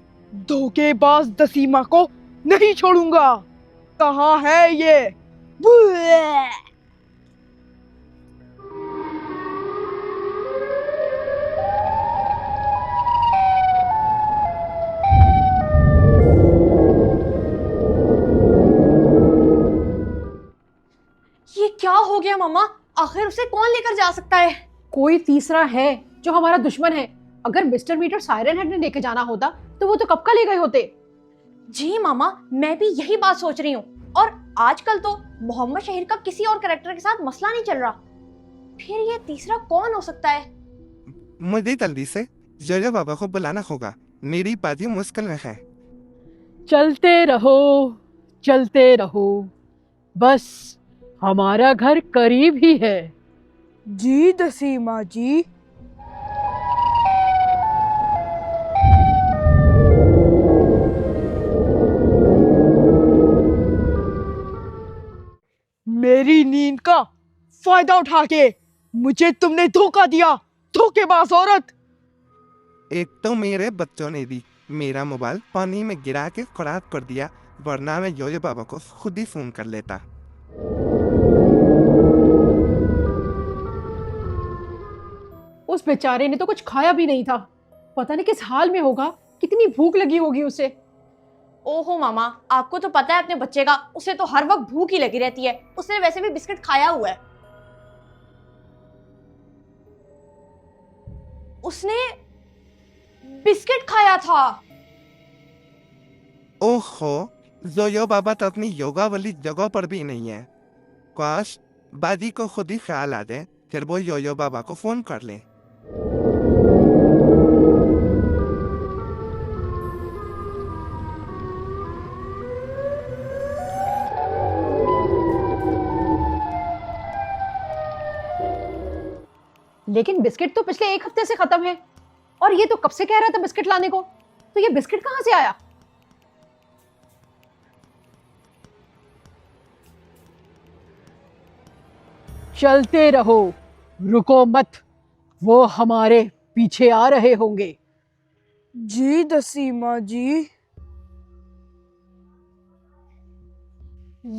धोखेबाज दसीमा को नहीं छोड़ूंगा। कहाँ है ये? बुआ! ये क्या हो गया मामा? आखिर उसे कौन लेकर जा सकता है? कोई तीसरा है जो हमारा दुश्मन है। अगर मिस्टर मीटर साइरन हेड ने लेके जाना होता तो वो तो कब का ले गए होते। जी मामा, मैं भी यही बात सोच रही हूँ। और आजकल तो मोहम्मद शहीद का किसी और कैरेक्टर के साथ मसला नहीं चल रहा, फिर ये तीसरा कौन हो सकता है? मुझे जल्दी से जोजो बाबा को बुलाना होगा, मेरी बाजी मुश्किल में है। चलते रहो, बस हमारा घर करीब ही है। जी दसीमा जी। मेरी नींद का फायदा उठा के मुझे तुमने धोखा दिया, धोखेबाज औरत। एक तो मेरे बच्चों ने भी मेरा मोबाइल पानी में गिरा के खराब कर दिया, वरना मैं योयो बाबा को खुद ही फोन कर लेता। उस बेचारे ने तो कुछ खाया भी नहीं था, पता नहीं किस हाल में होगा, कितनी भूख लगी होगी उसे। ओहो मामा, आपको तो पता है अपने बच्चे का, उसे तो हर वक्त भूख ही लगी रहती है। उसने वैसे भी बिस्किट खाया हुआ है। उसने बिस्किट खाया था। ओहो, योयो बाबा तो अपनी योगा वाली जगह पर भी नहीं है। काश बाजी को खुद ही ख्याल आ जाए, फिर वो योयो बाबा को फोन कर ले। लेकिन बिस्किट तो पिछले 1 हफ्ते से खत्म है, और ये तो कब से कह रहा था बिस्किट लाने को, तो ये बिस्किट कहां से आया? चलते रहो, रुको मत, वो हमारे पीछे आ रहे होंगे। जी दसीमा जी।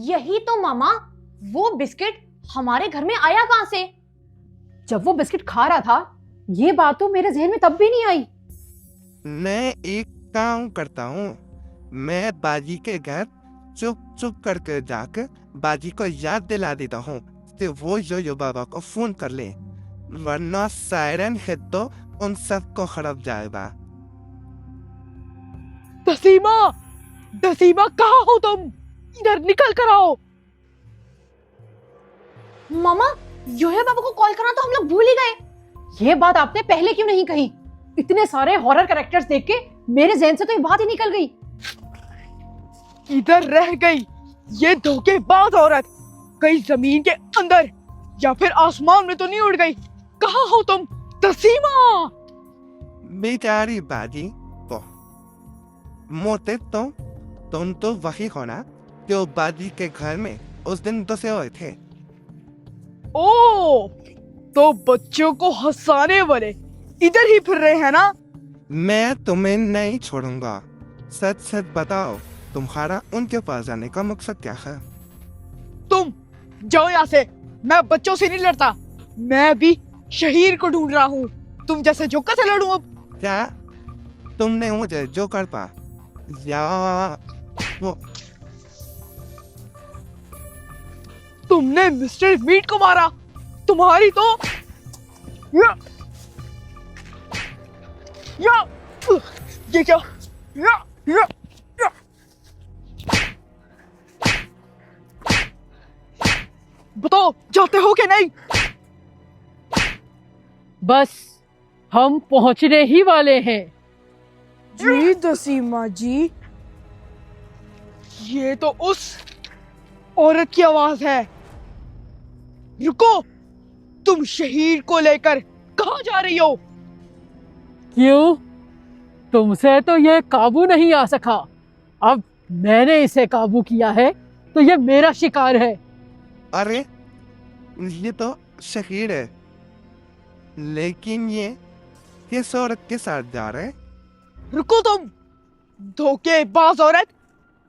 यही तो मामा, वो बिस्किट हमारे घर में आया कहां से? जब वो बिस्किट खा रहा था, ये बात तो मेरे जहन में तब भी नहीं आई। मैं एक काम करता हूँ, मैं बाजी के घर चुप चुप करके जाकर बाजी को याद दिला देता हूँ कि वो योयो बाबा को फोन कर ले, वरना सायरन हेड तो उन सबको खराब जाएगा। दसीमा, दसीमा कहाँ हो तुम? इधर निकल कर आओ। मामा, योयो बाबा को कॉल करना तो हम लोग भूल ही गए। ये बात आपने पहले क्यों नहीं कही? इतने सारे हॉरर कैरेक्टर्स देख के मेरे जहन से तो ये बात ही निकल गई। इधर रह गई ये धोखेबाज औरत, कहीं जमीन के अंदर या फिर आसमान में तो नहीं उड़ गई? कहाँ हो तुम दसीमा? बेचारी बाजी तो मोटे तो तुम तो वही हो ना जो बाजी के घर में उस दिन दसे हुए थे। ओ, तो बच्चों को हंसाने वाले इधर ही फिर रहे हैं ना? मैं तुम्हें नहीं छोड़ूंगा। सच सच बताओ, तुम्हारा उनके पास जाने का मकसद क्या है? तुम जाओ यहाँ से, मैं बच्चों से नहीं लड़ता। मैं भी शहीर को ढूंढ रहा हूँ, तुम जैसे जोकर से लड़ूं अब? क्या तुमने मुझे जो कर पा या वो तुमने मिस्टर मीट को मारा, तुम्हारी तो या ये क्या? या, या, या। बताओ जाते हो कि नहीं? बस हम पहुंचने ही वाले हैं। जी दसीमा जी, ये तो उस औरत की आवाज है। रुको, तुम शहीर को लेकर कहाँ जा रही हो? क्यों? तुमसे तो ये काबू नहीं आ सका, अब मैंने इसे काबू किया है तो ये मेरा शिकार है। अरे ये तो शहीर है, लेकिन ये किस औरत के साथ जा रहे? रुको तुम धोखेबाज औरत,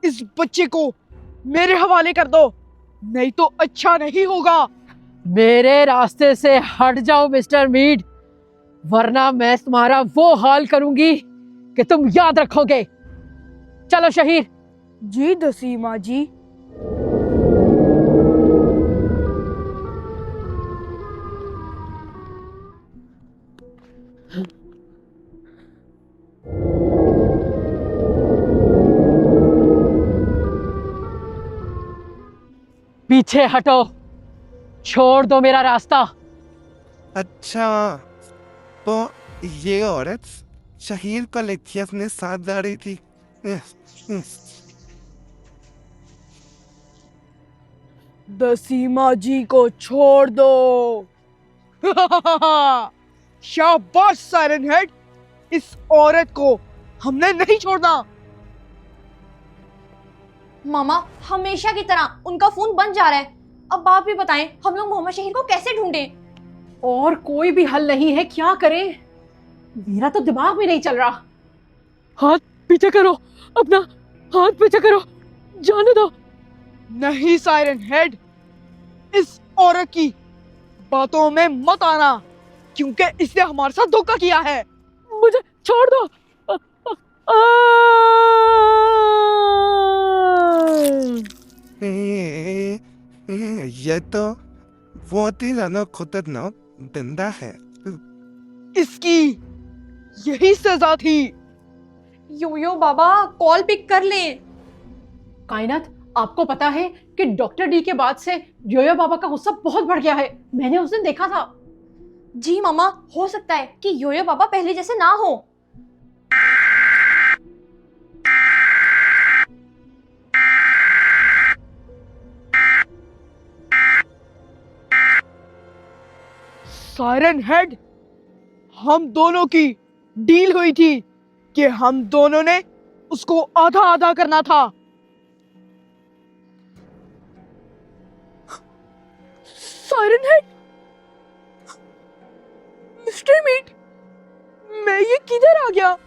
इस बच्चे को मेरे हवाले कर दो, नहीं तो अच्छा नहीं होगा। मेरे रास्ते से हट जाओ मिस्टर मीड, वरना मैं तुम्हारा वो हाल करूंगी कि तुम याद रखोगे। चलो शहीर। जी दसीमा जी। पीछे हटो, छोड़ दो मेरा रास्ता। अच्छा, तो ये औरत शहीर को लेके अपने साथ जा रही थी। दसीमा जी को छोड़ दो। शाबाश साइरन हेड, इस औरत को हमने नहीं छोड़ना। मामा, हमेशा की तरह उनका फोन बंद जा रहा है। अब आप भी बताएं, हम लोग मोहम्मद शहीद को कैसे ढूंढें? और कोई भी हल नहीं है, क्या करें? मेरा तो दिमाग भी नहीं चल रहा। हाथ पीछे करो, अपना हाथ पीछे करो, जाने दो। नहीं साइरन हेड, इस औरत की बातों में मत आना, क्योंकि इसने हमारे साथ धोखा किया है। मुझे छोड़ दो। आ, आ, आ, ये तो बहुत ही ज्यादा खतरनाक धंधा है। इसकी यही सजा थी। योयो बाबा, कॉल पिक कर लें। कायनात, आपको पता है कि डॉक्टर डी के बाद से योयो बाबा का गुस्सा बहुत बढ़ गया है। मैंने उस दिन देखा था। जी मामा, हो सकता है कि योयो बाबा पहले जैसे ना हो। साइरन हेड, हम दोनों की डील हुई थी कि हम दोनों ने उसको आधा आधा करना था। साइरन हेड, मिस्टर मीट, मैं ये किधर आ गया?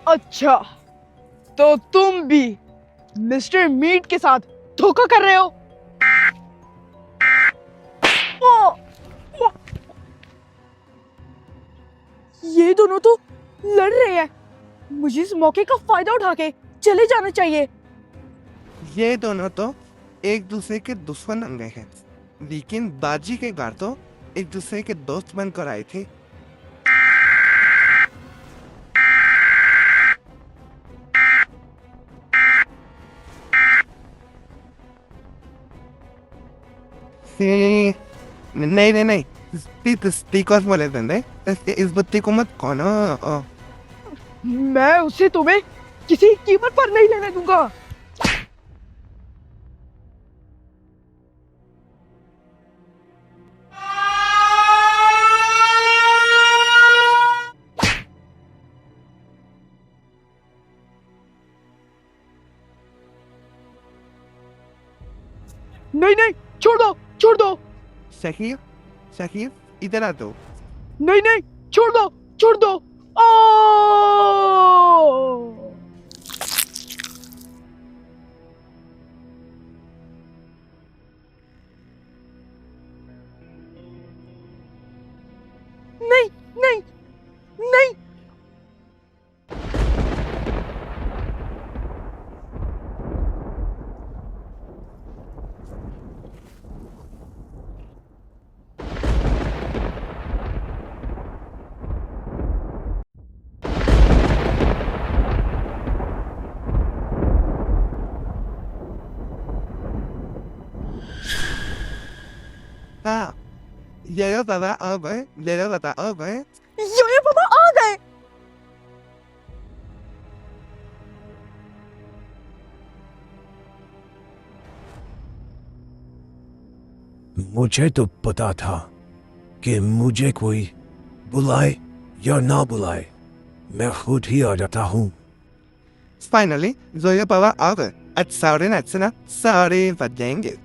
अच्छा, तो तुम भी मिस्टर मीट के साथ धोखा कर रहे हो? ओ, ओ, ये दोनों तो लड़ रहे हैं। मुझे इस मौके का फायदा उठा के चले जाना चाहिए। ये दोनों तो एक दूसरे के दुश्मन बन गए हैं, लेकिन बाजी के घर तो एक दूसरे के दोस्त बनकर आए थे। नहीं नहीं नहीं, स्पीकर बोले बंदे, इस बत्ती को मत खोलो। मैं उसे तुम्हें किसी कीमत पर नहीं लेने दूंगा। नहीं नहीं, छोड़ दो, छोड़ दो। शकीर, शकीर, इधर आ दो। नहीं नहीं, छोड़ दो, छोड़ दो। ओ! नहीं नहीं नहीं। हाँ, ये बाबा आ गए, ये बाबा आ गए। ये पापा आ गए। मुझे तो पता था कि मुझे कोई बुलाए या ना बुलाए, मैं खुद ही आ जाता हूँ। Finally, Zoya बाबा आ गए। आज सारे नाचना सारे बजाएंगे।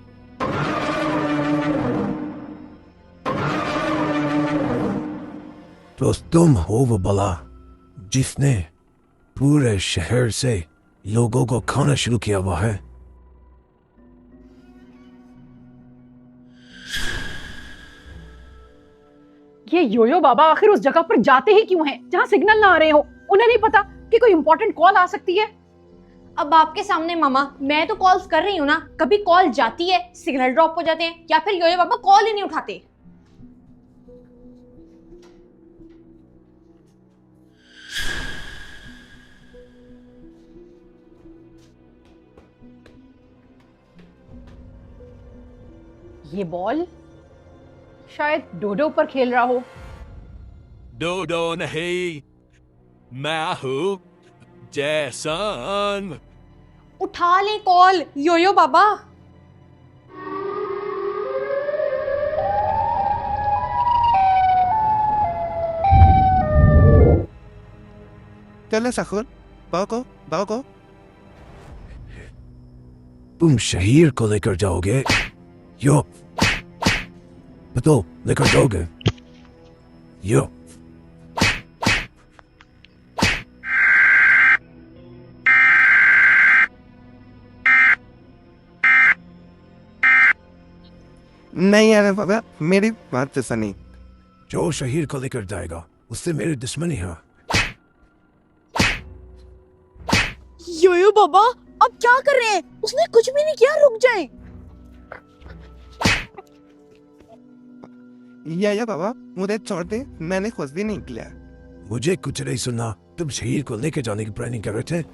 तो तुम हो वो बला जिसने पूरे शहर से लोगों को खाना शुरू किया हुआ है। ये योयो बाबा आखिर उस जगह पर जाते ही क्यों हैं जहां सिग्नल ना आ रहे हो? उन्हें नहीं पता कि कोई इंपॉर्टेंट कॉल आ सकती है? अब आपके सामने मामा, मैं तो कॉल्स कर रही हूँ ना। कभी कॉल जाती है, सिग्नल ड्रॉप हो जाते हैं, या फिर योयो बाबा कॉल ही नहीं उठाते। ये बॉल शायद डोडो पर खेल रहा हो। डोडो नहीं, मैं हूँ जैसन। उठा ले कॉल योयो बाबा। चलो सखुर, बाको। तुम शहीर को लेकर जाओगे? यो बताओ, लेकर जाओगे? यो नहीं यार बाबा, मेरी बात तो सुनी। जो शहीर को लेकर जाएगा उससे मेरी दुश्मनी है। योयो बाबा, अब क्या कर रहे हैं? उसने कुछ भी नहीं किया, रुक जाएं। या बाबा, मुझे छोड़ दे, मैंने कुछ भी नहीं किया। मुझे कुछ नहीं सुनना। तुम शहीर को लेकर जाने की प्लानिंग कर रहे थे।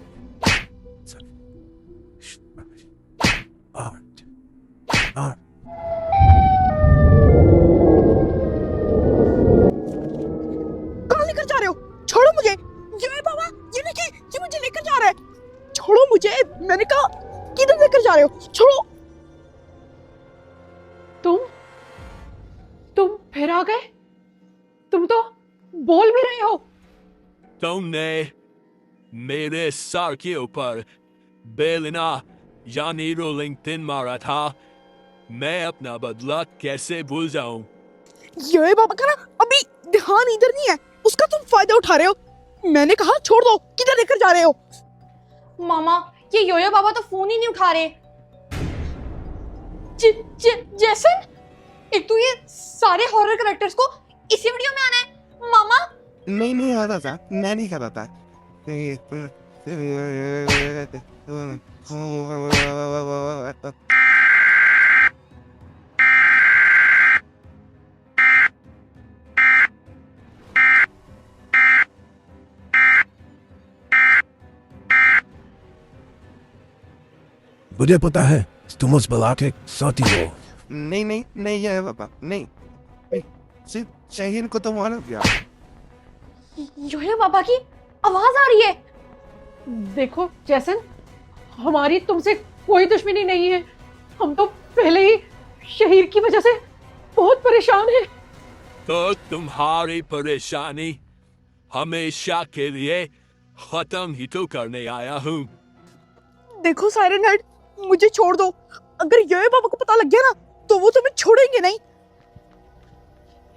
8 कहाँ लेकर जा रहे हो? छोड़ो मुझे। योयो बाबा, ये देखिए, ये मुझे लेकर जा रहा है। छोड़ो मुझे, मैंने कहा। किधर लेकर जा रहे हो? छोड़ो। तुम फिर आ गए? तुम तो बोल भी रहे हो। तुमने मेरे सर के ऊपर बेलना यानी रोलिंग पिन मारा था। मैं अपना बदला कैसे भूल जाऊं? योयो बाबा का ना अभी ध्यान इधर नहीं है, उसका तुम फायदा उठा रहे हो। मैंने कहा छोड़ दो, किधर लेकर जा रहे हो? मामा, ये योयो बाबा तो फोन ही नहीं उठा रहे। जैसन, एक तो ये सारे हॉरर कैरेक्टर्स को इसी वीडियो में आना है। मामा, नहीं आता था, मैं नहीं खाता था। मुझे पता है तुम उस बला के साथी हो। नहीं है बाबा, नहीं। सिर्फ शहीर को तो मार गया। योयो बाबा की आवाज आ रही है। देखो जैसन, हमारी तुमसे कोई दुश्मनी नहीं है। हम तो पहले ही शहीर की वजह से बहुत परेशान हैं। तो तुम्हारी परेशानी हमेशा के लिए खत्म ही तो करने आया हूँ। देखो साइरन हेड, मुझे छोड़ दो। अगर योयो बाबा को पता लग गया ना तो वो तुम्हें छोड़ेंगे नहीं।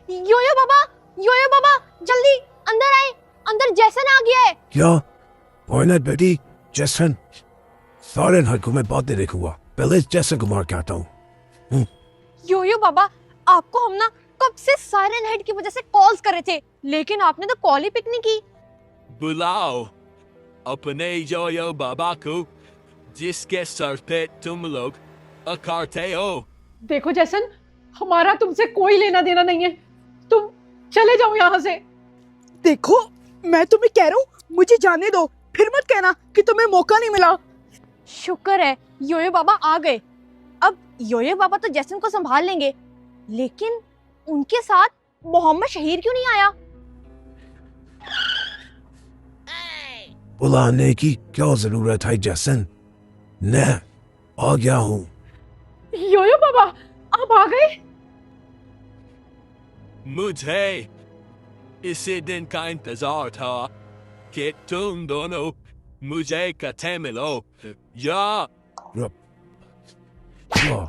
योयो बाबा, जल्दी अंदर आए। अंदर जैसन आ गया है। क्या? पॉइंट बेटी, जैसन। साइरन हेड को मैं बाद में देखूंगा, पहले जैसन को मार के आता हूँ। योयो बाबा, आपको हम ना कब से साइरन हेड की वजह से कॉल्स कर रहे थे, लेकिन आपने तो कॉल ही पिक नहीं की। बुलाओ अपने योयो बाबा को जिसके सर पे तुम लोग अकारते हो। देखो जैसन, हमारा तुमसे कोई लेना देना नहीं है। तुम चले जाओ यहाँ से। देखो, मैं तुम्हें कह रहा हूँ, मुझे जाने दो। फिर मत कहना कि तुम्हें मौका नहीं मिला। शुक्र है योयो बाबा आ गए। अब योयो बाबा तो जैसन को संभाल लेंगे, लेकिन उनके साथ मोहम्मद शहीर क्यों नहीं आया? बुलाने की क्या जरूरत है जैसन? मैं आ गया हूँ। योयो बाबा, आप आ गए? मुझे इसी दिन का इंतजार था कि तुम दोनों मुझे कथे मिलो। या वाह,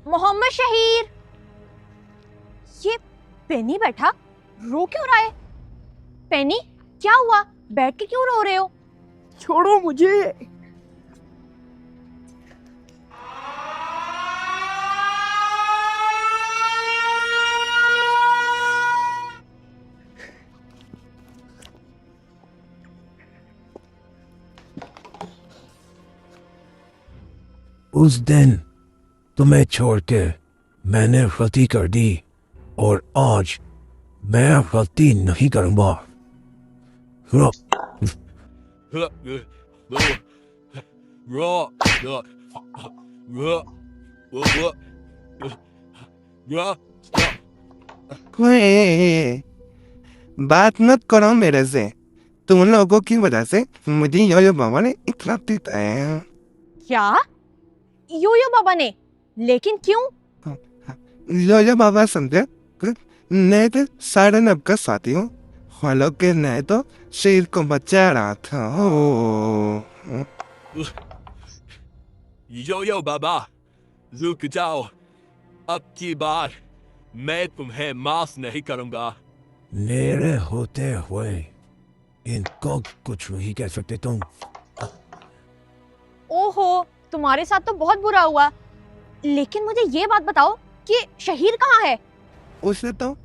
मोहम्मद शहीर, ये पेनी बैठा रो क्यों रहा है? पेनी, क्या हुआ? बैठ के क्यों रो रहे हो? छोड़ो मुझे। उस दिन तुम्हें छोड़ के मैंने गलती कर दी और आज मैं गलती नहीं करूंगा। रो- बात मत करो मेरे से। तुम लोगों की वजह से मुझे योयो बाबा ने इतना पीटा है। क्या? योयो बाबा ने। लेकिन क्यों? योयो बाबा समझे मैं तो साइरन हेड का साथी हूँ, हालांकि मैं तो शेर को बचा रहा था। यो बाबा, रुक जाओ। अब की बार मैं तुम्हें माफ नहीं करूंगा। मेरे होते हुए इनको कुछ नहीं कह सकते तुम। ओहो, तुम्हारे साथ तो बहुत बुरा हुआ। लेकिन मुझे ये बात बताओ कि शहीर कहाँ है? उसे तो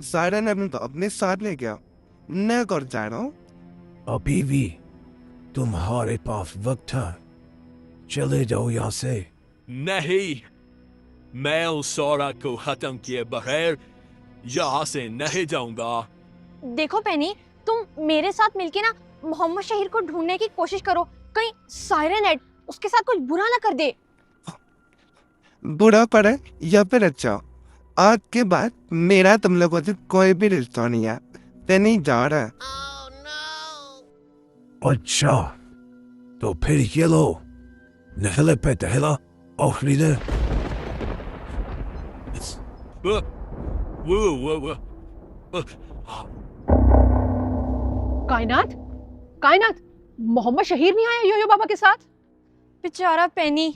साइरन हेड तो अपने साथ ले गया, मैं कर जा रहा हूँ। अभी भी तुम्हारे पास वक्त था, चले जाओ यहाँ से। नहीं, मैं उस सौरा को खत्म किए बगैर यहाँ से नहीं जाऊंगा। देखो पेनी, तुम मेरे साथ मिलके ना मोहम्मद शहीर को ढूंढने की कोशिश करो, कहीं साइरन हेड उसके साथ कुछ बुरा ना कर दे। बुरा पड़े या फिर अच्छा, आज के बाद मेरा तुम लोगों से कोई भी रिश्ता नहीं है, ते नहीं जा रहा। अच्छा, तो फिर ये लो, नहले पे टहला आखिरी ने। कायनात, कायनात, मोहम्मद शहीर नहीं आया योयो बाबा के साथ? बेचारा पेनी।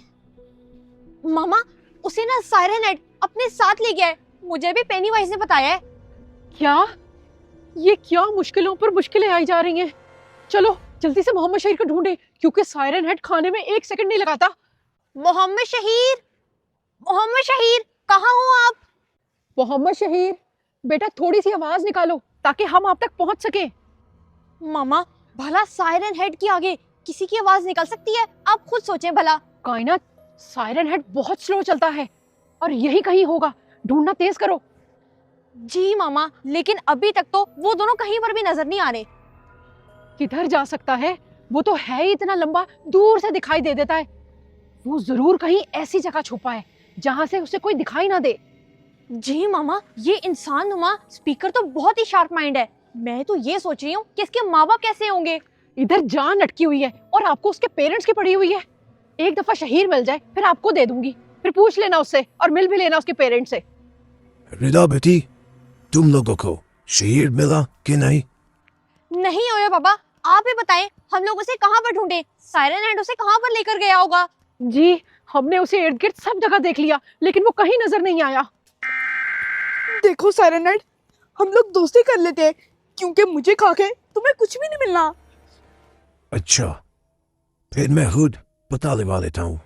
मामा, उसे ना साइरन हेड अपने साथ ले गया है, मुझे भी पेनी वाइज ने बताया है। क्या? ये क्या मुश्किलों पर मुश्किलें आई जा रही हैं। चलो जल्दी से मोहम्मद शहीर को ढूंढे, क्योंकि साइरन हेड खाने में 1 सेकंड नहीं लगाता। मोहम्मद शहीर, मोहम्मद शहीर, कहाँ हो आप? मोहम्मद शहीर, बेटा थोड़ी सी आवाज निकालो ताकि हम आप तक पहुंच सके। मामा, भला साइरन हेड के आगे किसी की आवाज निकल सकती है? आप खुद सोचें भला। कायनात, साइरन हेड बहुत स्लो चलता है और यही कहीं होगा, ढूंढना तेज करो। जी मामा, लेकिन अभी तक तो वो दोनों कहीं पर भी नजर नहीं आ रहे। किधर जा सकता है? वो तो है ही इतना लंबा, दूर से दिखाई दे देता है। वो जरूर कहीं ऐसी जगह छुपा है जहां से उसे कोई दिखाई ना दे। जी मामा, ये इंसान नुमा स्पीकर तो बहुत ही शार्प माइंड है। मैं तो ये सोच रही हूँ कि इसके माँ बाप कैसे होंगे। इधर जान अटकी हुई है और आपको उसके पेरेंट्स की पड़ी हुई है। एक दफा शहीर मिल जाए फिर आपको दे दूंगी, फिर पूछ लेना उससे और मिल भी लेना उसके पेरेंट्स से। रिदा बेटी, तुम लोगों को शहीर मिला कि नहीं? नहीं होया बाबा, आप ही बताएं, हम लोग उसे कहाँ पर ढूंढे? साइरन हेड उसे कहाँ पर लेकर गया होगा? जी, हमने उसे इर्द गिर्द सब जगह देख लिया, लेकिन वो कहीं नजर नहीं आया। देखो साइरन हेड, हम लोग दोस्ती कर लेते हैं, क्योंकि मुझे खा के तुम्हें कुछ भी नहीं मिलना। अच्छा, फिर मैं खुद पता लगा लेता हूँ।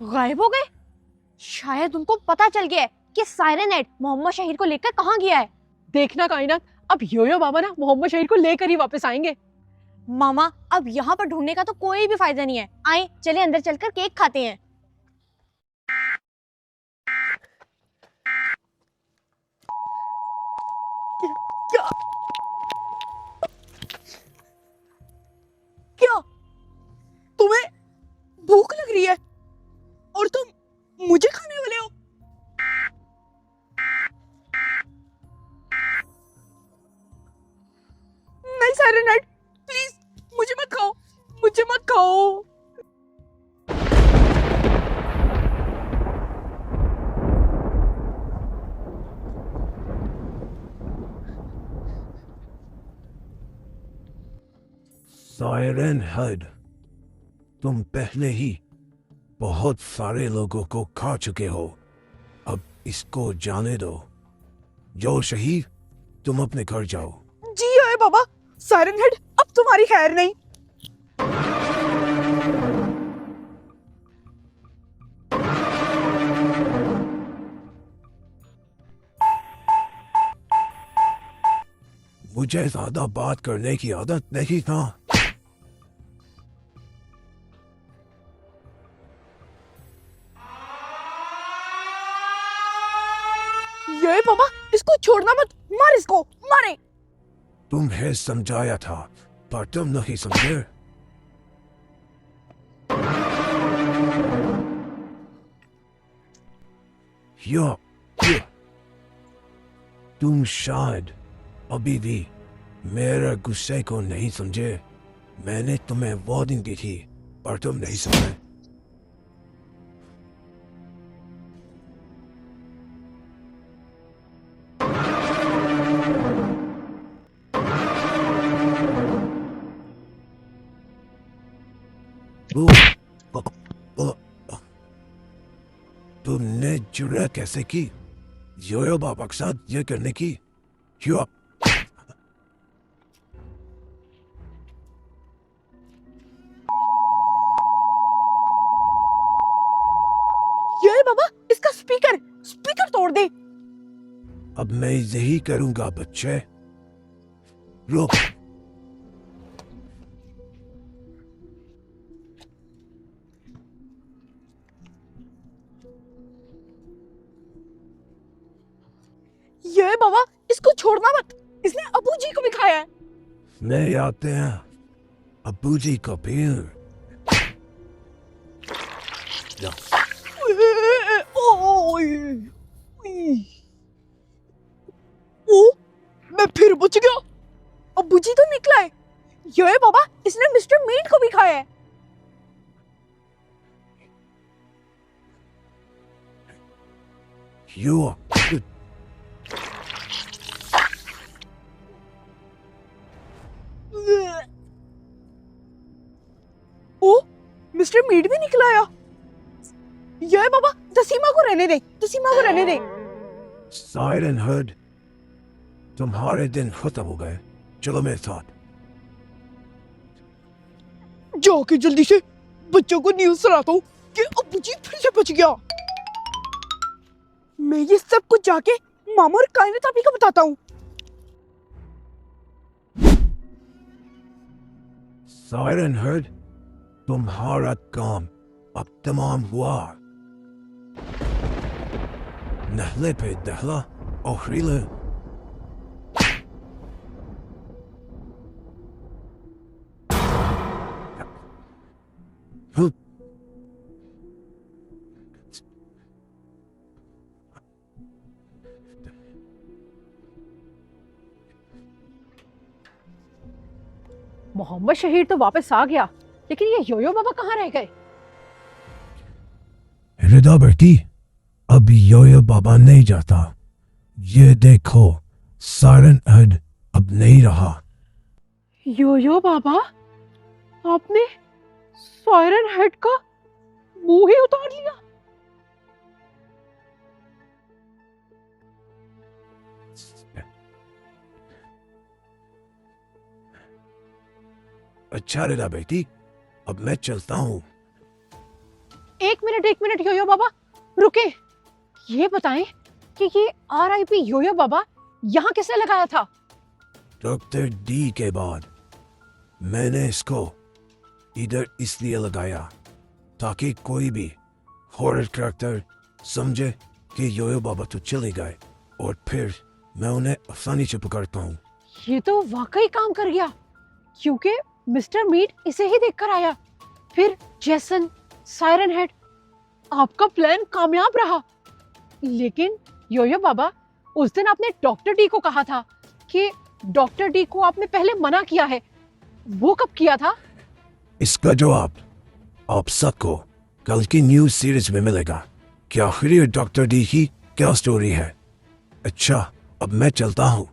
गायब हो गए? शायद उनको पता चल गया है कि साइरन हेड मोहम्मद शहीर को लेकर कहाँ गया है। देखना कायनात, अब योयो बाबा ना मोहम्मद शहीर को लेकर ही वापस आएंगे। मामा, अब यहाँ पर ढूंढने का तो कोई भी फायदा नहीं है। आए चले अंदर चलकर केक खाते हैं। क्या क्या तुम्हें भूख लग रही है और तुम मुझे खाने वाले हो? नहीं साइरन हेड, प्लीज मुझे मत खाओ, मुझे मत खाओ। साइरन हेड, तुम पहले ही बहुत सारे लोगों को खा चुके हो, अब इसको जाने दो। जो शहीद, तुम अपने घर जाओ। जी आए बाबा, साइरन हेड अब तुम्हारी खैर नहीं। मुझे ज्यादा बात करने की आदत नहीं था। ये बाबा, इसको छोड़ना मत, मार इसको, मारे। तुम्हें समझाया था पर तुम नहीं समझे। यो यो। तुम शायद अभी भी मेरे गुस्से को नहीं समझे। मैंने तुम्हें वार्निंग दी थी पर तुम नहीं समझे। तुमने जुर्रत कैसे की योयो बाबा के साथ ये करने की? यो ये बाबा, इसका स्पीकर स्पीकर तोड़ दे। अब मैं यही करूंगा बच्चे। रुक। ये बाबा, इसको छोड़ना मत, इसने अबू जी को भी खाया है। नहीं आते हैं अबू जी को फिर। ओ, मैं फिर बच गया। अबू जी तो निकला है। ये बाबा, इसने मिस्टर मीट को भी खाया है। यो ओ, मिस्टर मीट भी निकला आया। ये बाबा, तसीमा को रहने दे, तसीमा को रहने दे। साइरन हेड, तुम्हारे दिन खत्म हो गए। चलो मेरे साथ। जाके जल्दी से बच्चों को न्यूज़ सुनाता हूँ कि अबू जी फिर से बच गया। मैं ये सब कुछ जाके मामा और कायनात आपी को बताता हूँ। साइरन हेड, तुम्हारा काम अब तमाम हुआ। नहले पे दहला और हिले। मोहम्मद शहीद तो वापस आ गया, लेकिन ये योयो बाबा कहाँ रह गए? रिदा बेटी, अब योयो बाबा नहीं जाता। ये देखो, साइरन हेड अब नहीं रहा। योयो बाबा, आपने साइरन हेड का मुंह ही उतार लिया। अच्छा रिदा बेटी, अब मैं चलता हूँ। एक मिनट योयो बाबा, रुके। ये बताएं कि ये RIP योयो बाबा यहाँ किसने लगाया था? डॉक्टर डी के बाद मैंने इसको इधर इसलिए लगाया ताकि कोई भी हॉरर कैरेक्टर समझे कि योयो बाबा तो चले गए और फिर मैं उन्हें आसानी से पकड़ता हूँ। ये तो वाकई काम कर गया, क्योंकि मिस्टर मीट इसे ही देखकर आया। फिर जेसन, साइरन हेड, आपका प्लान कामयाब रहा। लेकिन योयो बाबा, उस दिन आपने डॉक्टर डी को कहा था कि डॉक्टर डी को आपने पहले मना किया है। वो कब किया था? इसका जवाब आप सबको कल की न्यूज सीरीज में मिलेगा कि आखिर डॉक्टर डी की क्या स्टोरी है। अच्छा, अब मैं चलता हूँ।